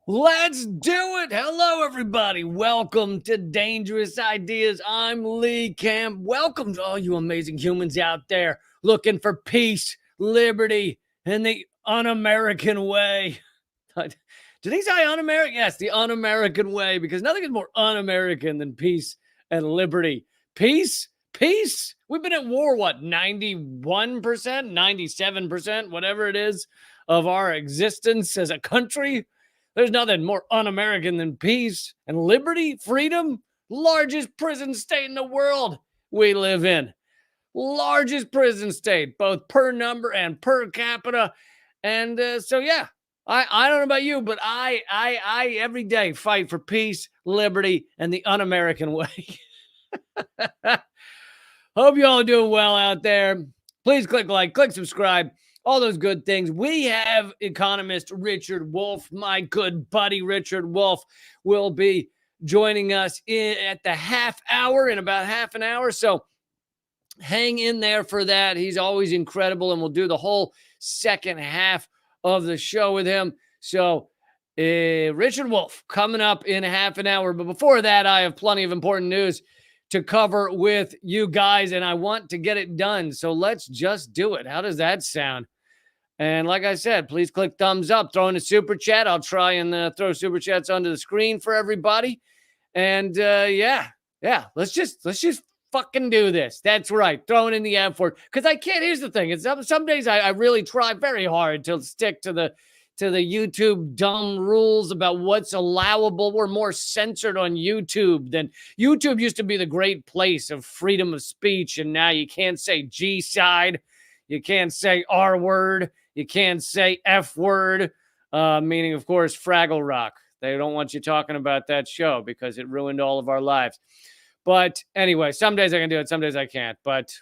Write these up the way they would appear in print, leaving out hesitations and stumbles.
Let's do it. Hello, everybody. Welcome to Dangerous Ideas. I'm Lee Camp. Welcome to all you amazing humans out there looking for peace, liberty, and the un-American way. Did he say un-American? Yes, the un-American way, because nothing is more un-American than peace and liberty. Peace? Peace? We've been at war, 91%, 97%, whatever it is, of our existence as a country. There's nothing more un-American than peace and liberty, freedom. Largest prison state in the world we live in. Largest prison state, both per number and per capita. And yeah, I don't know about you, but I every day fight for peace, liberty, and the un-American way. Hope you all are doing well out there. Please click like, click subscribe, all those good things. We have economist Richard Wolff. My good buddy Richard Wolff will be joining us at the half hour in about half an hour. So hang in there for that. He's always incredible, and we'll do the whole second half of the show with him. So Richard Wolff coming up in half an hour. But before that, I have plenty of important news to cover with you guys, and I want to get it done. So let's just do it. How does that sound? And like I said, please click thumbs up, throw in a super chat. I'll try and throw super chats onto the screen for everybody. And yeah, let's just fucking do this. That's right. Throwing in the F word. Because I can't. Here's the thing. It's some days I really try very hard to stick to the YouTube dumb rules about what's allowable. We're more censored on YouTube than YouTube used to be the great place of freedom of speech. And now you can't say G side. You can't say R word. You can't say F word, meaning, of course, Fraggle Rock. They don't want you talking about that show because it ruined all of our lives. But anyway, some days I can do it, some days I can't. But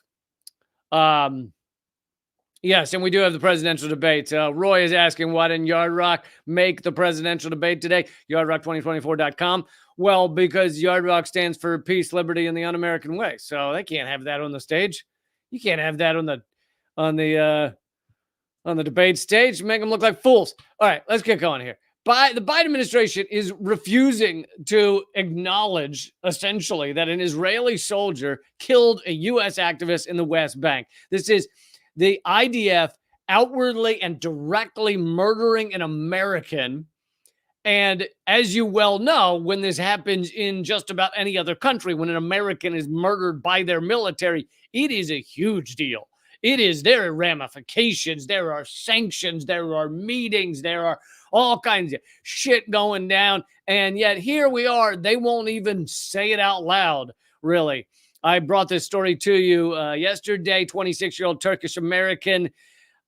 yes, and we do have the presidential debate. Roy is asking, why didn't Yard Rock make the presidential debate today? YardRock2024.com. Well, because Yard Rock stands for peace, liberty, and the un-American way. So they can't have that on the stage. You can't have that on the debate stage. Make them look like fools. All right, let's get going here. The Biden administration is refusing to acknowledge, essentially, that an Israeli soldier killed a U.S. activist in the West Bank. This is the IDF outwardly and directly murdering an American. And as you well know, when this happens in just about any other country, when an American is murdered by their military, it is a huge deal. There are ramifications, there are sanctions, there are meetings, there are all kinds of shit going down. And yet here we are. They won't even say it out loud, really. I brought this story to you yesterday. 26-year-old Turkish American,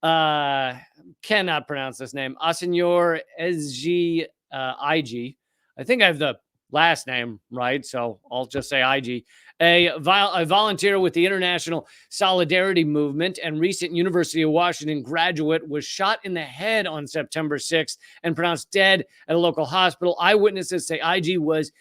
cannot pronounce this name, Asenyor Ezgi IG. I think I have the last name right, so I'll just say IG. A volunteer with the International Solidarity Movement and recent University of Washington graduate was shot in the head on September 6th and pronounced dead at a local hospital. Eyewitnesses say IG was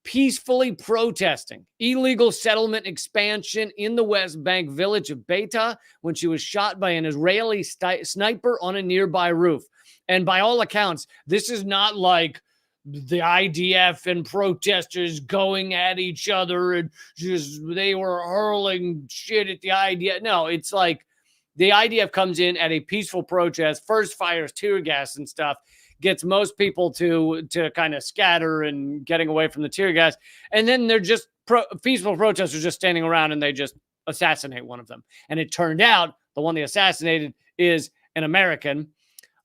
peacefully protesting illegal settlement expansion in the West Bank village of Beita when she was shot by an Israeli sniper on a nearby roof. And by all accounts, this is not like the IDF and protesters going at each other and just they were hurling shit at the IDF. No, it's like the IDF comes in at a peaceful protest, first fires tear gas and stuff, gets most people to kind of scatter and getting away from the tear gas. And then they're just peaceful protesters just standing around and they just assassinate one of them. And it turned out the one they assassinated is an American.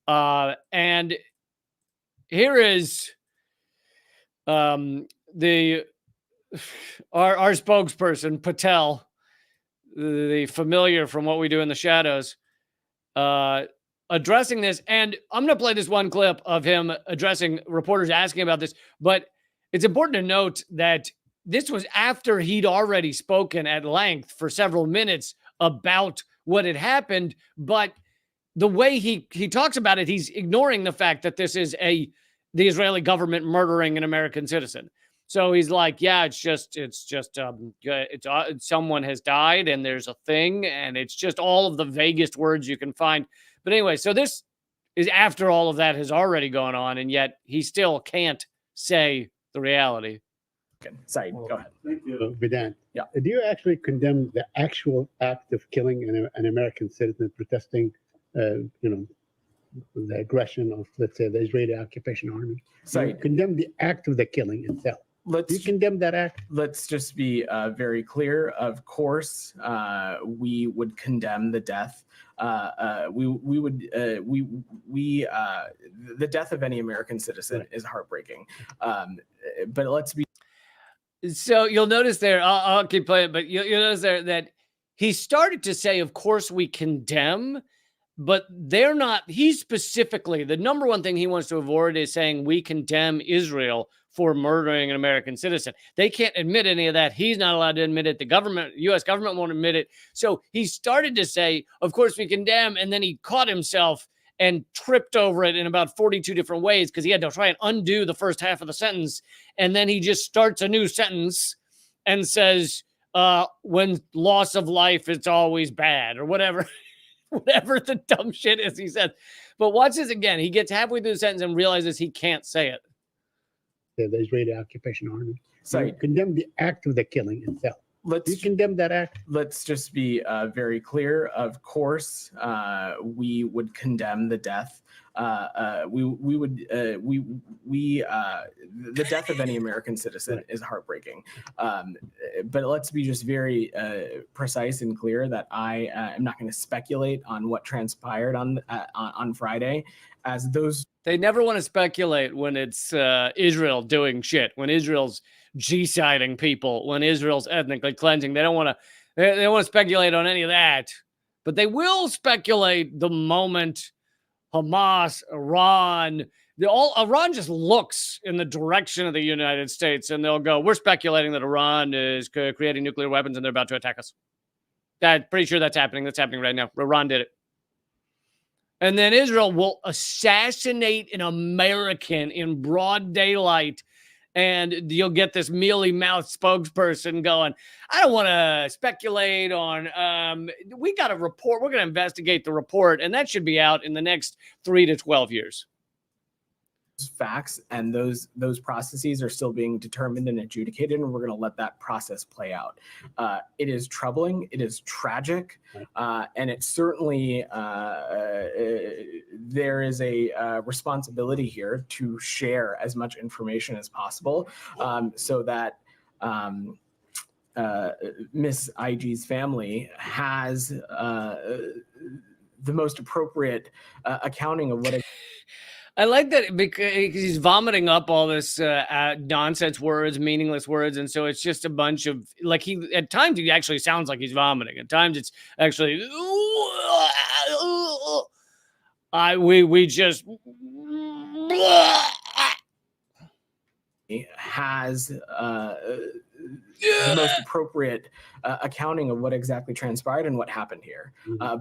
And here is our spokesperson, Patel, the familiar from What We Do in the Shadows, addressing this. And I'm going to play this one clip of him addressing reporters asking about this. But it's important to note that this was after he'd already spoken at length for several minutes about what had happened. But the way he talks about it, he's ignoring the fact that this is the Israeli government murdering an American citizen. So he's like, yeah, it's just someone has died and there's a thing, and it's just all of the vaguest words you can find. But anyway, so this is after all of that has already gone on, and yet he still can't say the reality. Sorry, go ahead. Thank you, Vedant. Yeah. Do you actually condemn the actual act of killing an American citizen protesting, the aggression of, let's say, the Israeli occupation army? Sorry. You condemn the act of the killing itself. Do you condemn that act? Let's just be very clear. Of course, we would condemn the death. The death of any American citizen is heartbreaking. But let's be. So you'll notice there, I'll keep playing, but you'll notice there that he started to say, of course we condemn, but they're not, he specifically, the number one thing he wants to avoid is saying we condemn Israel for murdering an American citizen. They can't admit any of that. He's not allowed to admit it. The government, U.S. government won't admit it. So he started to say, of course we condemn, and then he caught himself and tripped over it in about 42 different ways because he had to try and undo the first half of the sentence. And then he just starts a new sentence and says, when loss of life, it's always bad, or whatever. Whatever the dumb shit is he said. But watch this again. He gets halfway through the sentence and realizes he can't say it. The Israeli occupation army. Sorry. You condemn the act of the killing itself. Let's you condemn that act. Let's just be very clear. Of course, we would condemn the death. The death of any American citizen is heartbreaking. But let's be just very precise and clear that I am not going to speculate on what transpired on Friday, as those. They never want to speculate when it's Israel doing shit, when Israel's G-siding people, when Israel's ethnically cleansing. They don't want to. They don't want to speculate on any of that, but they will speculate the moment Hamas, Iran, Iran just looks in the direction of the United States, and they'll go, "We're speculating that Iran is creating nuclear weapons and they're about to attack us." I'm pretty sure that's happening. That's happening right now. Iran did it. And then Israel will assassinate an American in broad daylight. And you'll get this mealy-mouthed spokesperson going, I don't want to speculate on, we got a report. We're going to investigate the report, and that should be out in the next 3 to 12 years. Facts and those processes are still being determined and adjudicated, and we're going to let that process play out. It is troubling, it is tragic, and it certainly there is a responsibility here to share as much information as possible, so that Miss IG's family has the most appropriate accounting of what it. I like that because he's vomiting up all this nonsense words, meaningless words. And so it's just a bunch of, like, at times he actually sounds like he's vomiting. At times it's actually, we just has the most appropriate accounting of what exactly transpired and what happened here.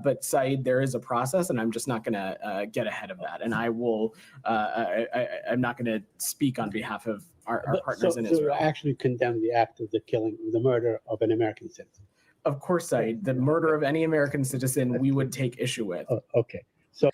But Saeed, there is a process, and I'm just not going to get ahead of that. And I will, I'm not going to speak on behalf of our partners in Israel. So you actually condemn the act of the killing, the murder of an American citizen? Of course, Saeed. The murder of any American citizen, we would take issue with. Okay. So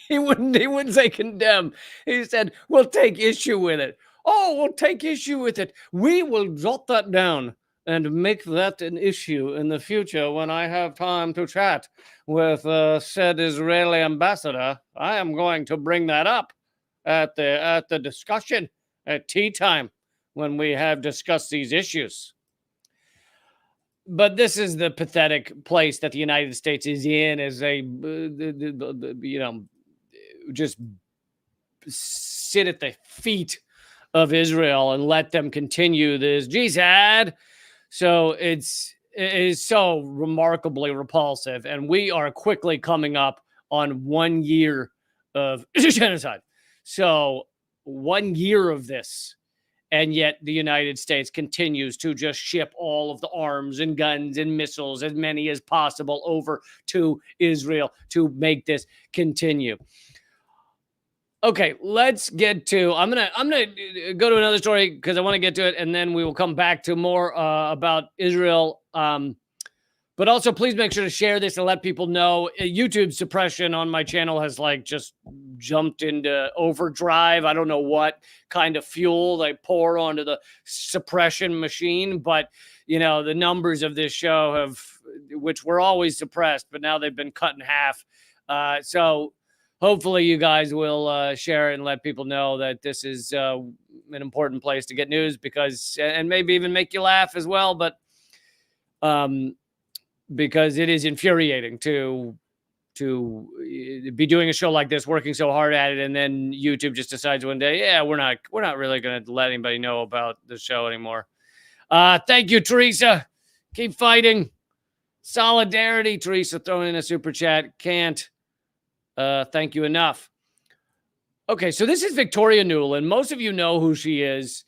he wouldn't say condemn. He said, we'll take issue with it. Oh, we'll take issue with it. We will jot that down and make that an issue in the future when I have time to chat with said Israeli ambassador. I am going to bring that up at the discussion at tea time when we have discussed these issues. But this is the pathetic place that the United States is in, as they, just sit at the feet of Israel and let them continue this jihad. So it is so remarkably repulsive. And we are quickly coming up on 1 year of genocide. So 1 year of this. And yet the United States continues to just ship all of the arms and guns and missiles, as many as possible, over to Israel to make this continue. Okay, let's get to, I'm gonna go to another story because I want to get to it, and then we will come back to more about Israel. But also, please make sure to share this and let people know. YouTube suppression on my channel has like just jumped into overdrive. I don't know what kind of fuel they pour onto the suppression machine, but you know, the numbers of this show have, which were always suppressed, but now they've been cut in half. So hopefully you guys will share it and let people know that this is an important place to get news, because, and maybe even make you laugh as well. But, because it is infuriating to be doing a show like this, working so hard at it, and then YouTube just decides one day, yeah, we're not really going to let anybody know about the show anymore. Thank you, Teresa. Keep fighting. Solidarity, Teresa, throwing in a super chat. Can't thank you enough. Okay, so this is Victoria Nuland. Most of you know who she is.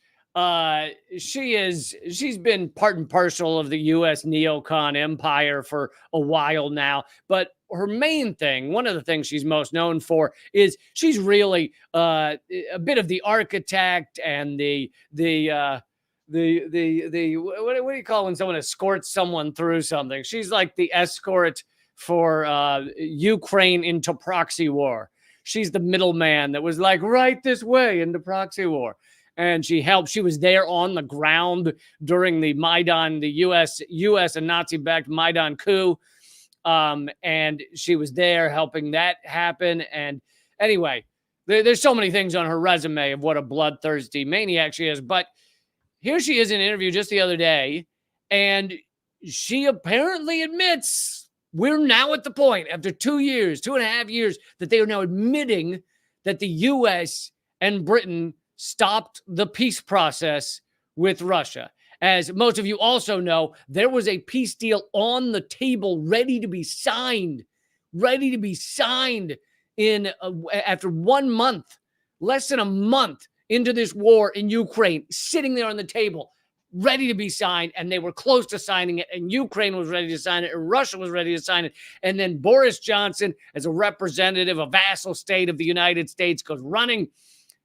She's been part and parcel of the U.S. neocon empire for a while now, but her main thing, one of the things she's most known for, is she's really a bit of the architect and the what do you call when someone escorts someone through something? She's like the escort for Ukraine into proxy war. She's the middleman that was like, right this way into proxy war. And she helped. She was there on the ground during the Maidan, the U.S. and Nazi-backed Maidan coup. And she was there helping that happen. And anyway, there's so many things on her resume of what a bloodthirsty maniac she is. But here she is in an interview just the other day, and she apparently admits we're now at the point, after 2.5 years, that they are now admitting that the U.S. and Britain stopped the peace process with Russia. As most of you also know, there was a peace deal on the table ready to be signed in after 1 month, less than a month into this war in Ukraine, sitting there on the table, ready to be signed, and they were close to signing it, and Ukraine was ready to sign it, and Russia was ready to sign it, and then Boris Johnson, as a representative, a vassal state of the United States, goes running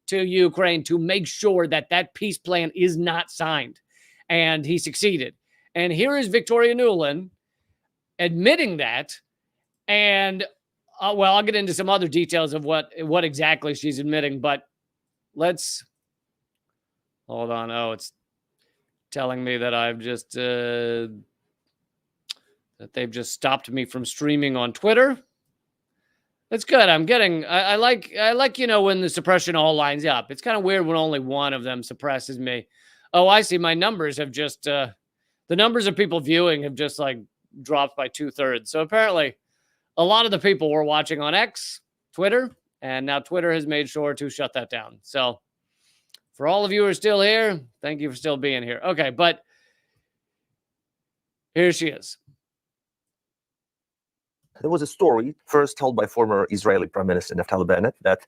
to Ukraine to make sure that that peace plan is not signed. And he succeeded. And here is Victoria Nuland admitting that. And, well, I'll get into some other details of what exactly she's admitting, but let's hold on. Oh, it's telling me that I've just, that they've just stopped me from streaming on Twitter. That's good. I like, you know, when the suppression all lines up. It's kind of weird when only one of them suppresses me. Oh, I see. My numbers have just, the numbers of people viewing have just like dropped by 2/3. So apparently a lot of the people were watching on X, Twitter, and now Twitter has made sure to shut that down. So for all of you who are still here, thank you for still being here. Okay, but here she is. There was a story first told by former Israeli Prime Minister Naftali Bennett that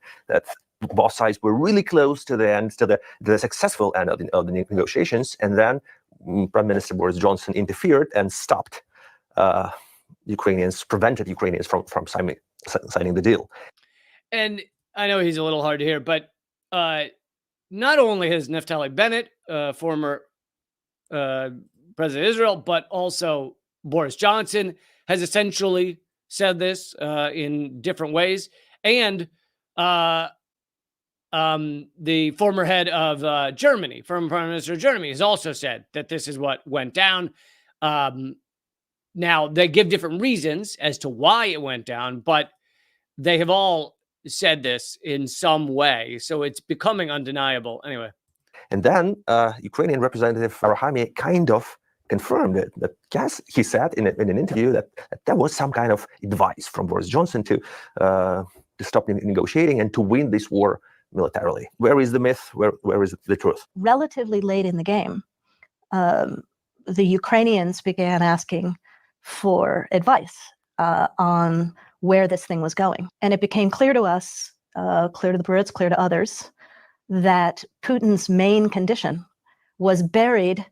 both sides were really close to the end, to the successful end of the negotiations, and then Prime Minister Boris Johnson interfered and stopped prevented Ukrainians from signing the deal. And I know he's a little hard to hear, but not only has Naftali Bennett, former president of Israel, but also Boris Johnson has essentially said this in different ways. And the former head of Germany, former prime minister of Germany, has also said that this is what went down. Now, they give different reasons as to why it went down, but they have all said this in some way. So it's becoming undeniable. Anyway. And then Ukrainian Representative Arahami kind of confirmed it. That yes, he said in an interview that there was some kind of advice from Boris Johnson to stop negotiating and to win this war militarily. Where is the myth? Where is the truth? Relatively late in the game, the Ukrainians began asking for advice on where this thing was going. And it became clear to us, clear to the Brits, clear to others, that Putin's main condition was buried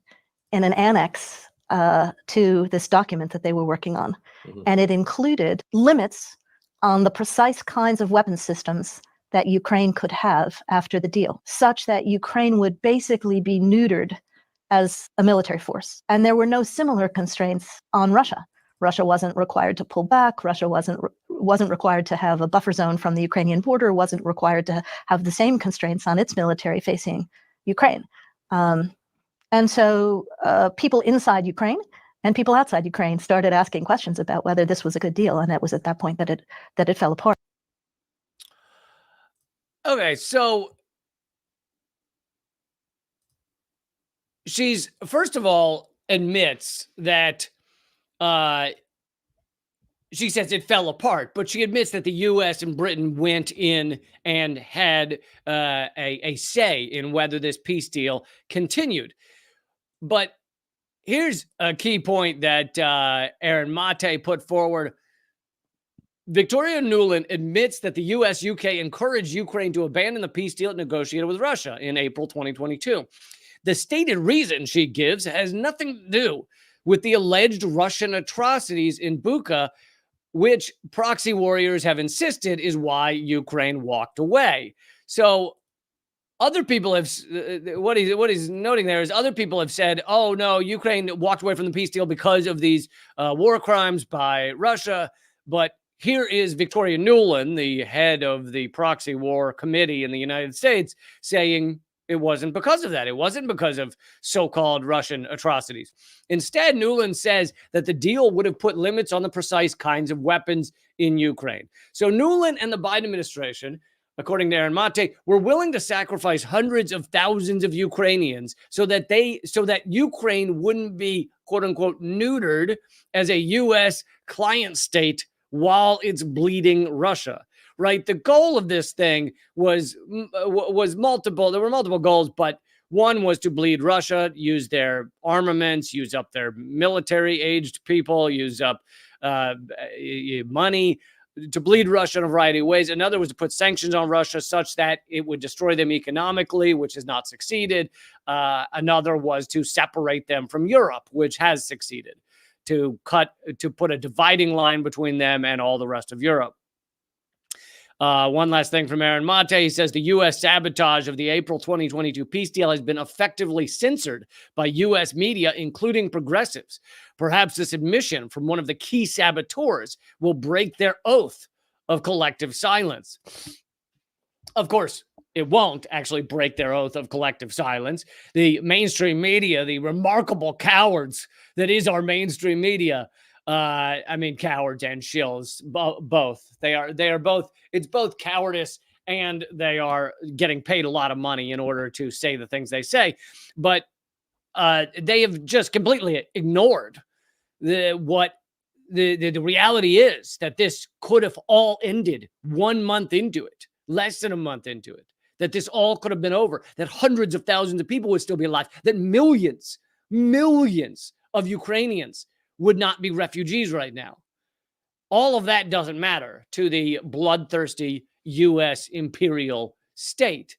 in an annex to this document that they were working on. Mm-hmm. And it included limits on the precise kinds of weapon systems that Ukraine could have after the deal, such that Ukraine would basically be neutered as a military force. And there were no similar constraints on Russia. Russia wasn't required to pull back. Russia wasn't required to have a buffer zone from the Ukrainian border, wasn't required to have the same constraints on its military facing Ukraine. And so people inside Ukraine and people outside Ukraine started asking questions about whether this was a good deal. And it was at that point that it fell apart. Okay, so she's, first of all, admits that she says it fell apart, but she admits that the U.S. and Britain went in and had a say in whether this peace deal continued. But here's a key point that Aaron Mate put forward. Victoria Nuland admits that the U.S., UK encouraged Ukraine to abandon the peace deal it negotiated with Russia in April 2022. The stated reason she gives has nothing to do with the alleged Russian atrocities in Bucha, which proxy warriors have insisted is why Ukraine walked away. So other people have, what he's noting there is other people have said, oh no, Ukraine walked away from the peace deal because of these war crimes by Russia. But here is Victoria Nuland, the head of the proxy war committee in the United States, saying it wasn't because of that. It wasn't because of so-called Russian atrocities. Instead, Nuland says that the deal would have put limits on the precise kinds of weapons in Ukraine. So Nuland and the Biden administration, according to Aaron Mate, were willing to sacrifice hundreds of thousands of Ukrainians so that Ukraine wouldn't be, quote unquote, neutered as a U.S. client state while it's bleeding Russia. Right? The goal of this thing was multiple. There were multiple goals, but one was to bleed Russia, use their armaments, use up their military-aged people, use up money, to bleed Russia in a variety of ways. Another was to put sanctions on Russia such that it would destroy them economically, which has not succeeded. Another was to separate them from Europe, which has succeeded, to put a dividing line between them and all the rest of Europe. One last thing from Aaron Mate. He says the U.S. sabotage of the April 2022 peace deal has been effectively censored by U.S. media, including progressives. Perhaps this admission from one of the key saboteurs will break their oath of collective silence. Of course, it won't actually break their oath of collective silence. The mainstream media, the remarkable cowards that is our mainstream media, cowards and shills, both. They are both. It's both cowardice and they are getting paid a lot of money in order to say the things they say. But they have just completely ignored the reality is that this could have all ended 1 month into it, less than a month into it, that this all could have been over, that hundreds of thousands of people would still be alive, that millions of Ukrainians would not be refugees right now. All of that doesn't matter to the bloodthirsty U.S. imperial state.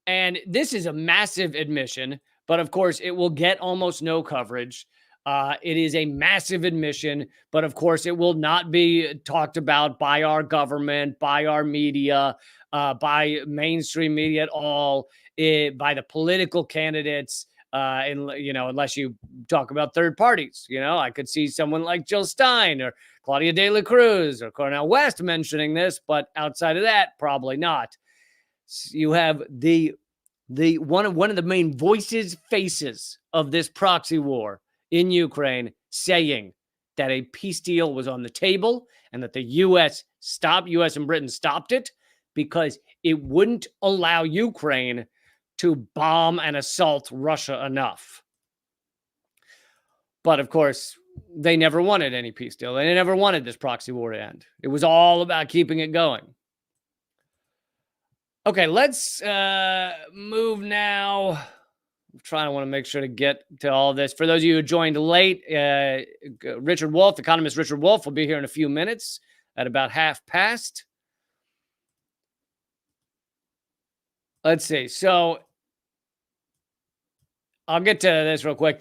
And this is a massive admission, but of course it will get almost no coverage. It is a massive admission, but of course it will not be talked about by our government, by our media, by mainstream media at all, by the political candidates. Unless you talk about third parties, I could see someone like Jill Stein or Claudia de la Cruz or Cornel West mentioning this, but outside of that, probably not. You have the one of the main faces of this proxy war in Ukraine saying that a peace deal was on the table and that the U.S. and Britain stopped it because it wouldn't allow Ukraine to bomb and assault Russia enough. But of course, they never wanted any peace deal. They never wanted this proxy war to end. It was all about keeping it going. Okay, let's move now. I want to make sure to get to all of this. For those of you who joined late, Richard Wolff, economist Richard Wolff, will be here in a few minutes at about past. Let's see. So I'll get to this real quick.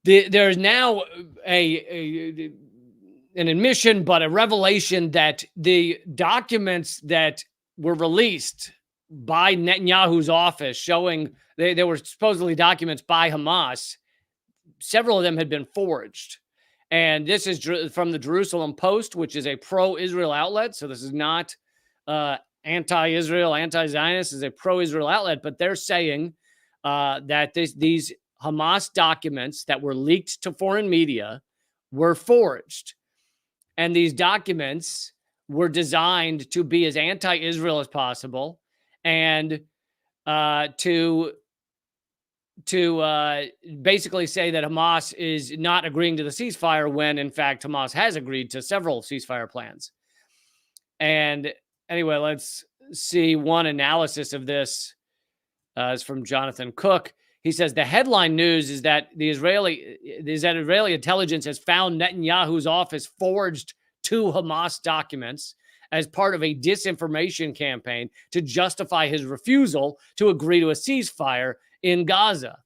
There's now an admission, but a revelation that the documents that were released by Netanyahu's office showing they were supposedly documents by Hamas several of them had been forged. And this is from the Jerusalem Post, which is a pro-Israel outlet. So this is not anti-Israel, anti-Zionist. Is a pro-Israel outlet, but they're saying that these Hamas documents that were leaked to foreign media were forged. And these documents were designed to be as anti-Israel as possible and to basically say that Hamas is not agreeing to the ceasefire when, in fact, Hamas has agreed to several ceasefire plans. And anyway, let's see one analysis of this. Is from Jonathan Cook. He says the headline news is that Israeli intelligence has found Netanyahu's office forged 2 Hamas documents as part of a disinformation campaign to justify his refusal to agree to a ceasefire in Gaza.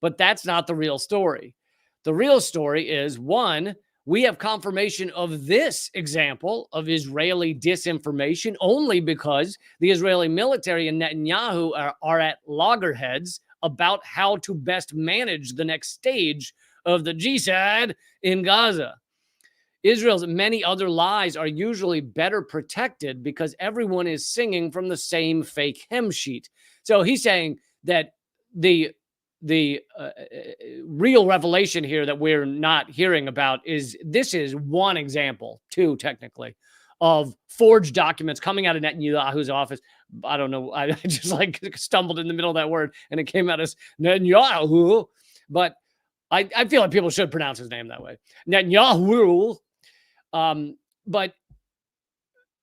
But that's not the real story. The real story is, one, we have confirmation of this example of Israeli disinformation only because the Israeli military and Netanyahu are at loggerheads about how to best manage the next stage of the jihad in Gaza. Israel's many other lies are usually better protected because everyone is singing from the same fake hymn sheet. So he's saying that the real revelation here that we're not hearing about is this is one example, 2 technically, of forged documents coming out of Netanyahu's office. I don't know. I just like stumbled in the middle of that word and it came out as Netanyahu. But I feel like people should pronounce his name that way. Netanyahu. But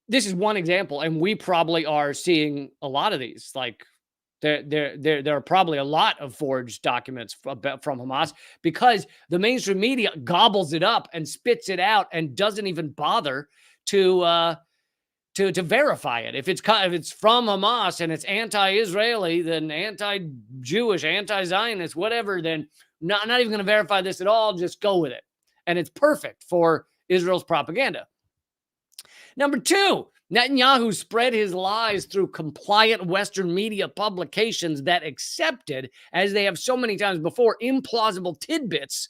this is one example, and we probably are seeing a lot of these. Like there are probably a lot of forged documents from Hamas because the mainstream media gobbles it up and spits it out and doesn't even bother to verify it. If it's from Hamas and it's anti-Israeli, then anti-Jewish, anti-Zionist, whatever, then not even going to verify this at all. Just go with it, and it's perfect for Israel's propaganda. Number 2, Netanyahu spread his lies through compliant Western media publications that accepted, as they have so many times before, implausible tidbits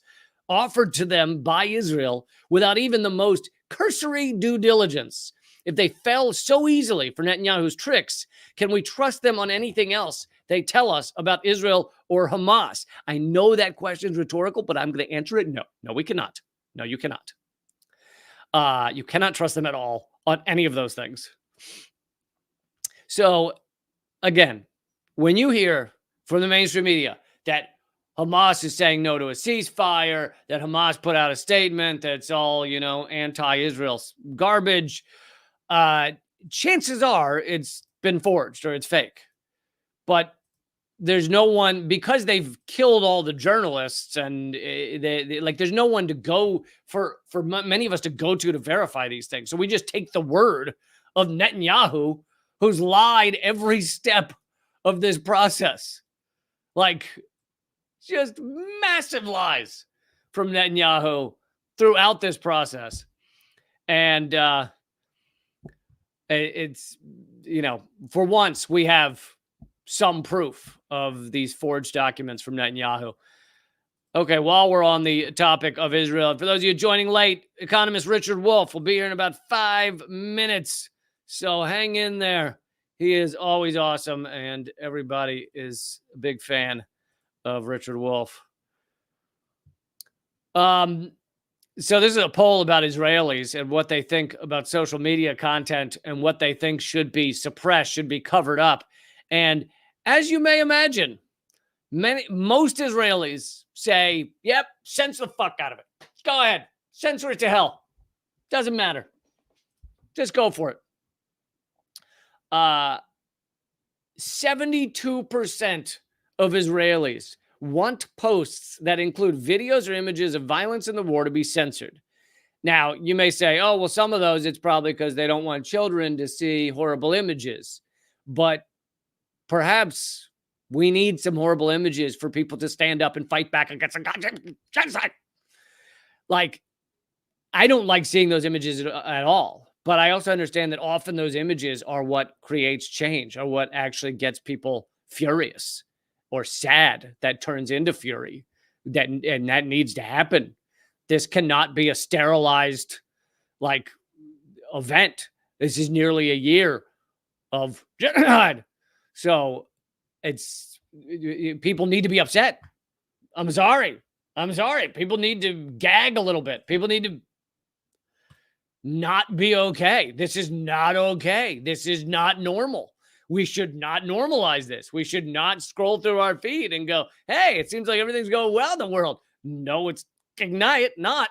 offered to them by Israel without even the most cursory due diligence. If they fell so easily for Netanyahu's tricks, can we trust them on anything else they tell us about Israel or Hamas? I know that question is rhetorical, but I'm going to answer it. No, we cannot. No, you cannot. You cannot trust them at all on any of those things. So, again, when you hear from the mainstream media that Hamas is saying no to a ceasefire, that Hamas put out a statement that's all, anti-Israel garbage, chances are it's been forged or it's fake. But there's no one, because they've killed all the journalists, and there's no one to go for many of us to go to verify these things. So we just take the word of Netanyahu, who's lied every step of this process. Like, just massive lies from Netanyahu throughout this process. And it's, for once we have some proof of these forged documents from Netanyahu. Okay, while we're on the topic of Israel, for those of you joining late, economist Richard Wolff will be here in about 5 minutes. So hang in there. He is always awesome, and everybody is a big fan of Richard Wolff. So this is a poll about Israelis and what they think about social media content and what they think should be suppressed, should be covered up. And as you may imagine, most Israelis say, yep, censor the fuck out of it. Go ahead. Censor it to hell. Doesn't matter. Just go for it. 72% of Israelis want posts that include videos or images of violence in the war to be censored. Now, you may say, oh, well, some of those, it's probably because they don't want children to see horrible images. But perhaps we need some horrible images for people to stand up and fight back against the genocide. Like, I don't like seeing those images at all. But I also understand that often those images are what creates change, or what actually gets people furious or sad that turns into fury. and that needs to happen. This cannot be a sterilized like event. This is nearly a year of genocide. So people need to be upset. I'm sorry. People need to gag a little bit. People need to not be okay. This is not okay. This is not normal. We should not normalize this. We should not scroll through our feed and go, hey, it seems like everything's going well in the world. No, it's not.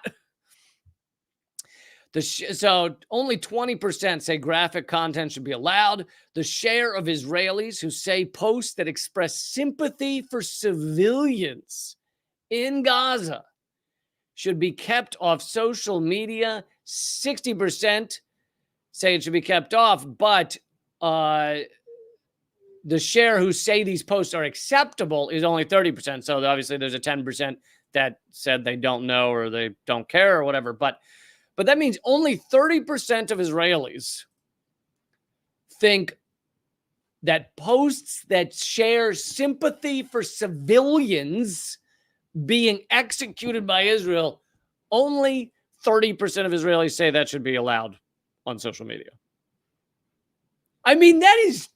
So only 20% say graphic content should be allowed. The share of Israelis who say posts that express sympathy for civilians in Gaza should be kept off social media. 60% say it should be kept off, but the share who say these posts are acceptable is only 30%. So obviously there's a 10% that said they don't know or they don't care or whatever. But that means only 30% of Israelis think that posts that share sympathy for civilians being executed by Israel, only 30% of Israelis say that should be allowed on social media. I mean, that is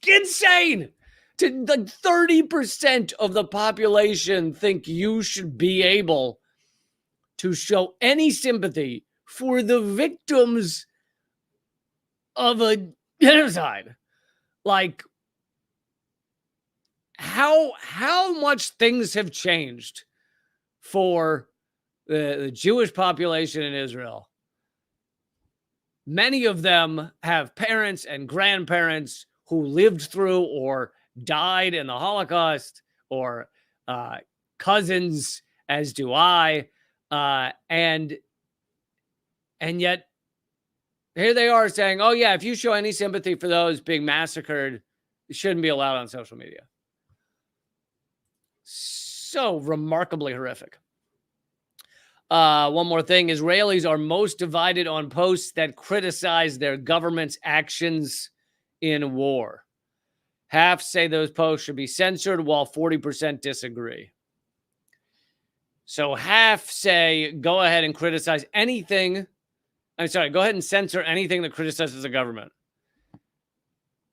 insane. To like 30% of the population think you should be able to show any sympathy for the victims of a genocide. Like, how much things have changed for the Jewish population in Israel. Many of them have parents and grandparents who lived through or died in the Holocaust, or cousins, as do I. And yet here they are saying, oh yeah, if you show any sympathy for those being massacred, it shouldn't be allowed on social media. So remarkably horrific. One more thing. Israelis are most divided on posts that criticize their government's actions in war. Half say those posts should be censored, while 40% disagree. So half say, go ahead and criticize anything. Go ahead and censor anything that criticizes the government.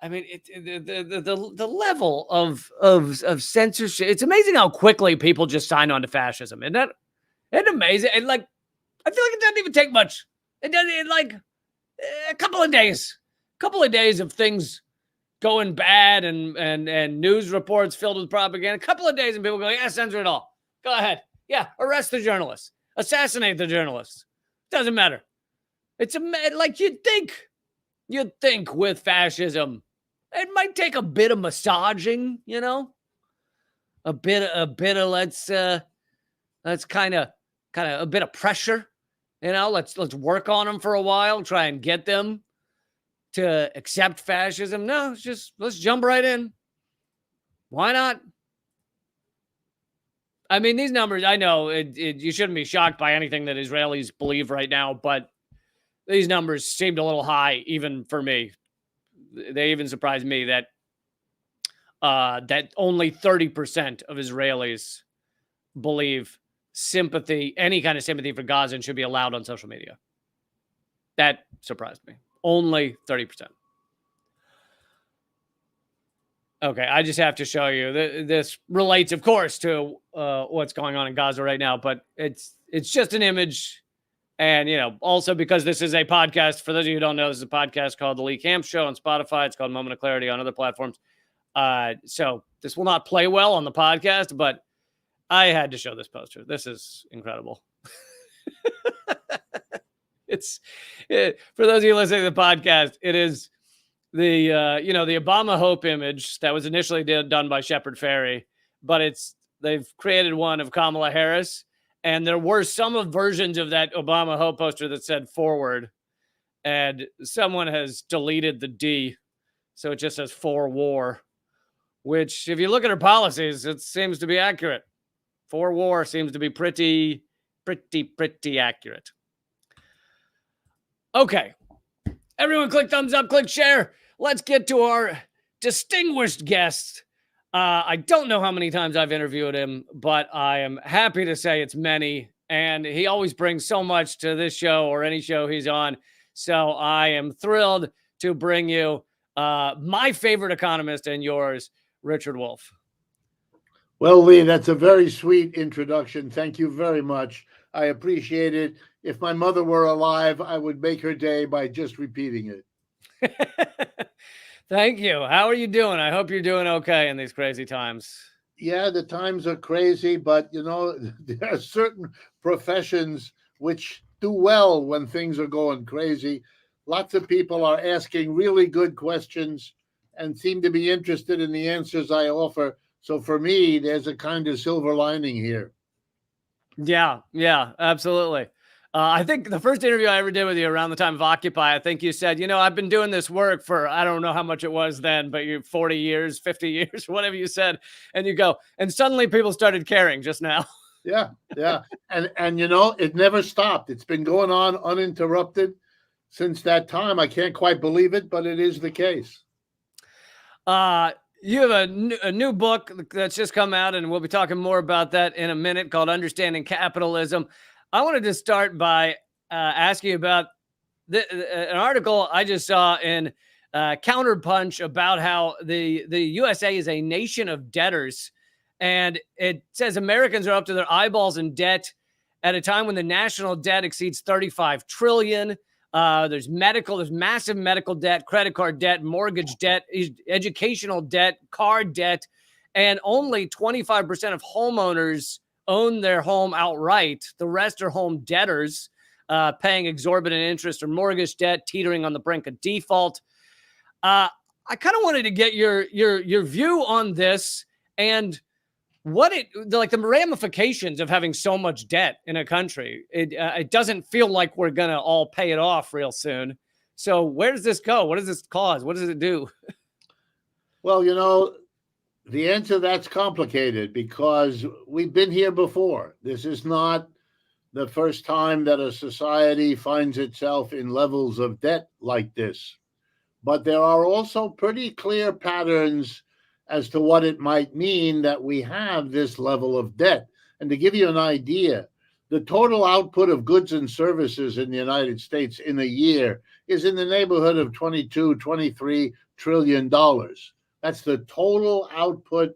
I mean, the level of censorship. It's amazing how quickly people just sign on to fascism. Isn't it amazing? And like, I feel like it doesn't even take much. It doesn't, like a couple of days of things going bad and news reports filled with propaganda. A couple of days and people go, yeah, censor it all. Go ahead. Yeah, arrest the journalists. Assassinate the journalists. Doesn't matter. It's like you'd think with fascism, it might take a bit of massaging, you know, a bit of let's kind of a bit of pressure, you know, let's work on them for a while, try and get them to accept fascism. No, it's just, let's jump right in. Why not? I mean, these numbers, I know you shouldn't be shocked by anything that Israelis believe right now, but these numbers seemed a little high, even for me. They even surprised me that only 30% of Israelis believe any kind of sympathy for Gaza should be allowed on social media. That surprised me. Only 30%. Okay, I just have to show you. This relates, of course, to what's going on in Gaza right now, but it's just an image. And, you know, also because this is a podcast, for those of you who don't know, this is a podcast called The Lee Camp Show on Spotify. It's called Moment of Clarity on other platforms. So this will not play well on the podcast, but I had to show this poster. This is incredible. For those of you listening to the podcast, it is the Obama Hope image that was initially done by Shepard Fairey, but they've created one of Kamala Harris. And there were some versions of that Obama Hope poster that said forward, and someone has deleted the D. So it just says for war, which if you look at her policies, it seems to be accurate. For war seems to be pretty accurate. Okay. Everyone click thumbs up, click share. Let's get to our distinguished guest. I don't know how many times I've interviewed him, but I am happy to say it's many. And he always brings so much to this show or any show he's on. So I am thrilled to bring you my favorite economist and yours, Richard Wolff. Well, Lee, that's a very sweet introduction. Thank you very much. I appreciate it. If my mother were alive, I would make her day by just repeating it. Thank you. How are you doing? I hope you're doing okay in these crazy times. Yeah, the times are crazy, but there are certain professions which do well when things are going crazy. Lots of people are asking really good questions and seem to be interested in the answers I offer. So for me, there's a kind of silver lining here. Yeah, absolutely. I think the first interview I ever did with you around the time of Occupy, I think you said, I've been doing this work for, I don't know how much it was then, but you 40 years, 50 years, whatever you said. And you go, and suddenly people started caring just now. Yeah. And it never stopped. It's been going on uninterrupted since that time. I can't quite believe it, but it is the case. You have a new book that's just come out, and we'll be talking more about that in a minute, called Understanding Capitalism. I wanted to start by asking you about an article I just saw in Counterpunch about how the USA is a nation of debtors. And it says Americans are up to their eyeballs in debt at a time when the national debt exceeds $35 trillion. There's massive medical debt, credit card debt, mortgage debt, educational debt, car debt, and only 25% of homeowners own their home outright. The rest are home debtors, paying exorbitant interest or mortgage debt, teetering on the brink of default. I kind of wanted to get your view on this and the ramifications of having so much debt in a country. It doesn't feel like we're going to all pay it off real soon. So where does this go? What does this cause? What does it do? Well, the answer to that's complicated because we've been here before. This is not the first time that a society finds itself in levels of debt like this. But there are also pretty clear patterns as to what it might mean that we have this level of debt. And to give you an idea, the total output of goods and services in the United States in a year is in the neighborhood of $22-23 trillion. That's the total output,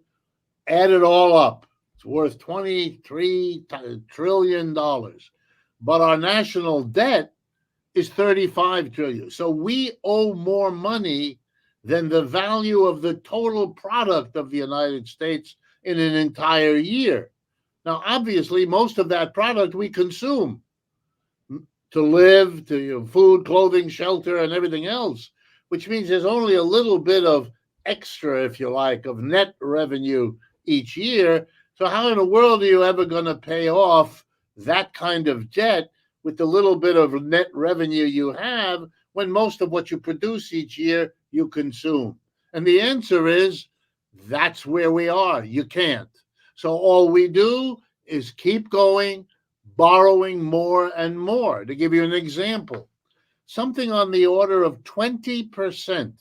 add it all up. It's worth $23 trillion. But our national debt is $35 trillion. So we owe more money than the value of the total product of the United States in an entire year. Now, obviously, most of that product we consume to live, to food, clothing, shelter, and everything else, which means there's only a little bit of extra, if you like, of net revenue each year. So how in the world are you ever going to pay off that kind of debt with the little bit of net revenue you have when most of what you produce each year you consume? And the answer is that's where we are. You can't. So all we do is keep going, borrowing more and more. To give you an example, something on the order of 20%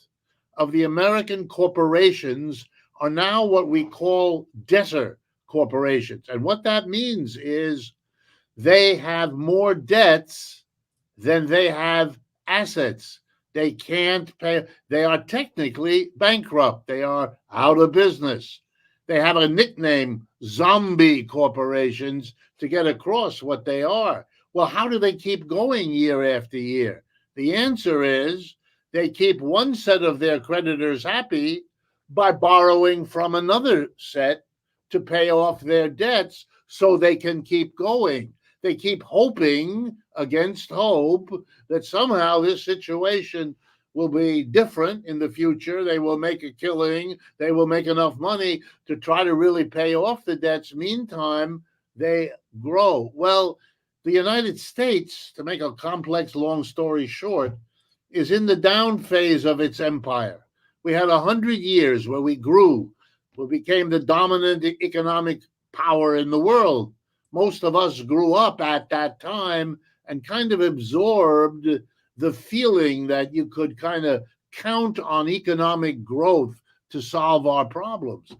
of the American corporations are now what we call debtor corporations. And what that means is they have more debts than they have assets. They can't pay. They are technically bankrupt. They are out of business. They have a nickname, zombie corporations, to get across what they are. Well, how do they keep going year after year? The answer is they keep one set of their creditors happy by borrowing from another set to pay off their debts so they can keep going. They keep hoping against hope that somehow this situation will be different in the future. They will make a killing. They will make enough money to try to really pay off the debts. Meantime, they grow. Well, the United States, to make a complex, long story short, is in the down phase of its empire. We had 100 years where we grew. We became the dominant economic power in the world. Most of us grew up at that time and kind of absorbed the feeling that you could kind of count on economic growth to solve our problems.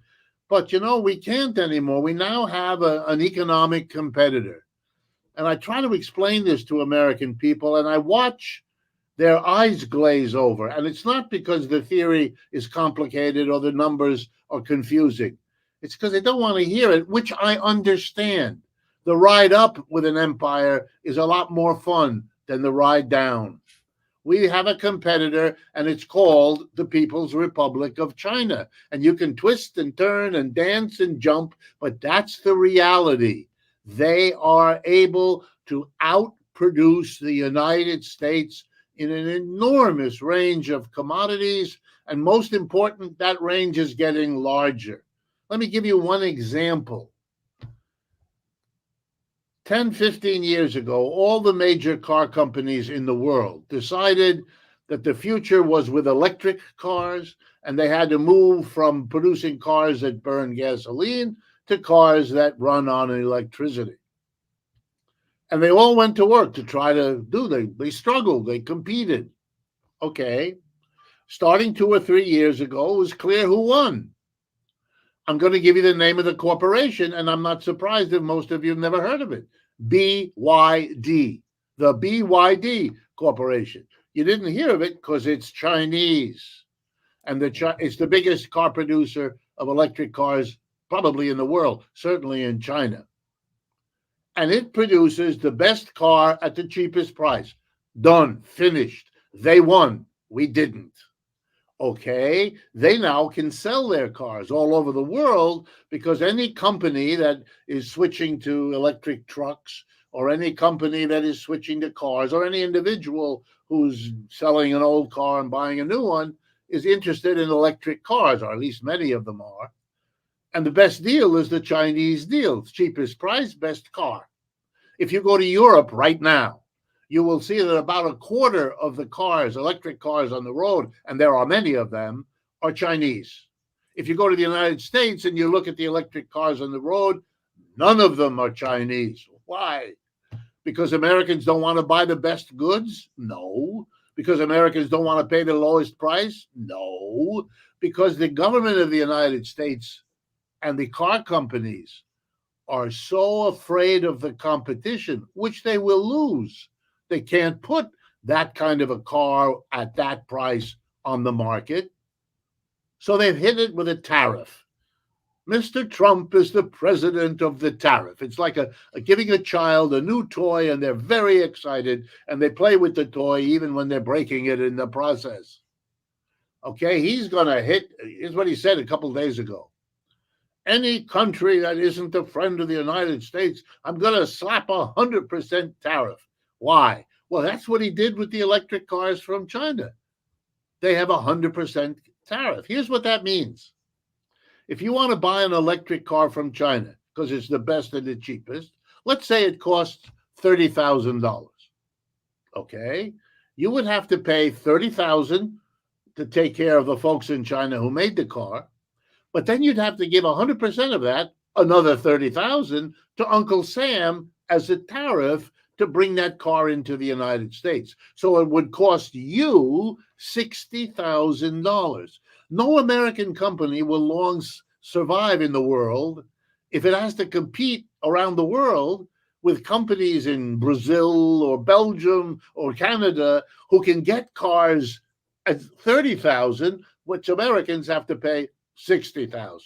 But, we can't anymore. We now have an economic competitor. And I try to explain this to American people, and I watch their eyes glaze over. And it's not because the theory is complicated or the numbers are confusing. It's because they don't want to hear it, which I understand. The ride up with an empire is a lot more fun than the ride down. We have a competitor, and it's called the People's Republic of China. And you can twist and turn and dance and jump, but that's the reality. They are able to outproduce the United States in an enormous range of commodities. And most important, that range is getting larger. Let me give you one example. 10, 15 years ago, all the major car companies in the world decided that the future was with electric cars, and they had to move from producing cars that burn gasoline to cars that run on electricity. And they all went to work to try to they struggled, they competed. Okay. Starting 2 or 3 years ago, it was clear who won. I'm going to give you the name of the corporation, and I'm not surprised if most of you have never heard of it. BYD, the BYD Corporation. You didn't hear of it because it's Chinese. And it's the biggest car producer of electric cars probably in the world, certainly in China. And it produces the best car at the cheapest price. Done, finished. They won. We didn't. Okay, they now can sell their cars all over the world because any company that is switching to electric trucks, or any company that is switching to cars, or any individual who's selling an old car and buying a new one is interested in electric cars, or at least many of them are. And the best deal is the Chinese deal. Cheapest price, best car. If you go to Europe right now, you will see that about a quarter of the cars, electric cars on the road, and there are many of them, are Chinese. If you go to the United States and you look at the electric cars on the road, none of them are Chinese. Why? Because Americans don't want to buy the best goods? No. Because Americans don't want to pay the lowest price? No. Because the government of the United States and the car companies are so afraid of the competition, which they will lose. They can't put that kind of a car at that price on the market. So they've hit it with a tariff. Mr. Trump is the president of the tariff. It's like giving a child a new toy, and they're very excited, and they play with the toy even when they're breaking it in the process. Okay, he's going to hit, here's what he said a couple of days ago. Any country that isn't a friend of the United States, I'm going to slap 100% tariff. Why? Well, that's what he did with the electric cars from China. They have 100% tariff. Here's what that means. If you want to buy an electric car from China, because it's the best and the cheapest, let's say it costs $30,000. Okay? You would have to pay $30,000 to take care of the folks in China who made the car, but then you'd have to give 100% of that, another $30,000, to Uncle Sam as a tariff to bring that car into the United States. So it would cost you $60,000. No American company will long survive in the world if it has to compete around the world with companies in Brazil or Belgium or Canada who can get cars at $30,000, which Americans have to pay $60,000.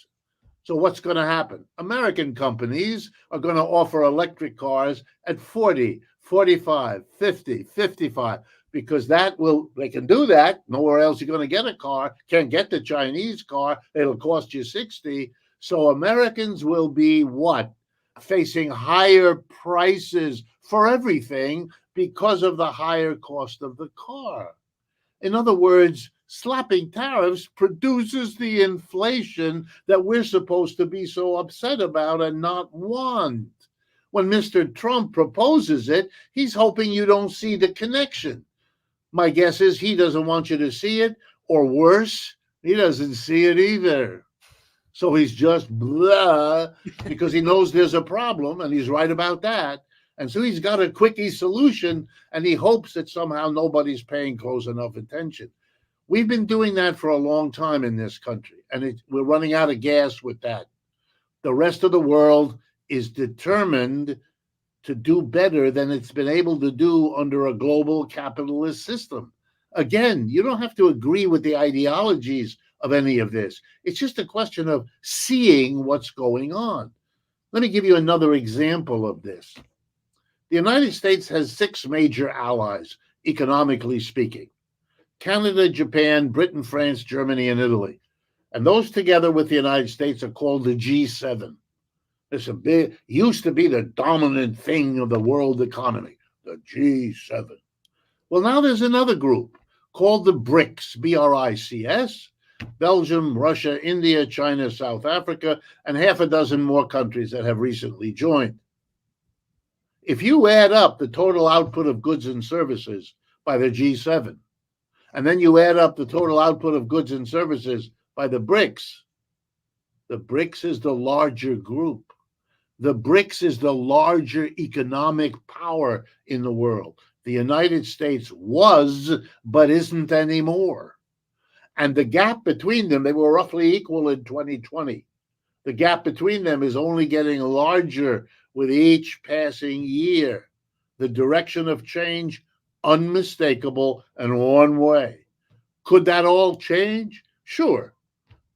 So what's going to happen? American companies are going to offer electric cars at 40, 45, 50, 55, because they can do that. Nowhere else you're going to get a car. Can't get the Chinese car. It'll cost you 60. So Americans will be what? Facing higher prices for everything because of the higher cost of the car. In other words, slapping tariffs produces the inflation that we're supposed to be so upset about and not want. When Mr. Trump proposes it, he's hoping you don't see the connection. My guess is he doesn't want you to see it, or worse, he doesn't see it either. So he's just blah, because he knows there's a problem, and he's right about that. And so he's got a quickie solution, and he hopes that somehow nobody's paying close enough attention. We've been doing that for a long time in this country, and we're running out of gas with that. The rest of the world is determined to do better than it's been able to do under a global capitalist system. Again, you don't have to agree with the ideologies of any of this. It's just a question of seeing what's going on. Let me give you another example of this. The United States has 6 major allies, economically speaking: Canada, Japan, Britain, France, Germany, and Italy. And those together with the United States are called the G7. It's used to be the dominant thing of the world economy, the G7. Well, now there's another group called the BRICS, B-R-I-C-S, Belgium, Russia, India, China, South Africa, and half a dozen more countries that have recently joined. If you add up the total output of goods and services by the G7, and then you add up the total output of goods and services by the BRICS is the larger group. The BRICS is the larger economic power in the world. The United States was, but isn't anymore. And the gap between them, they were roughly equal in 2020. The gap between them is only getting larger with each passing year. The direction of change, unmistakable and one way. Could that all change? Sure.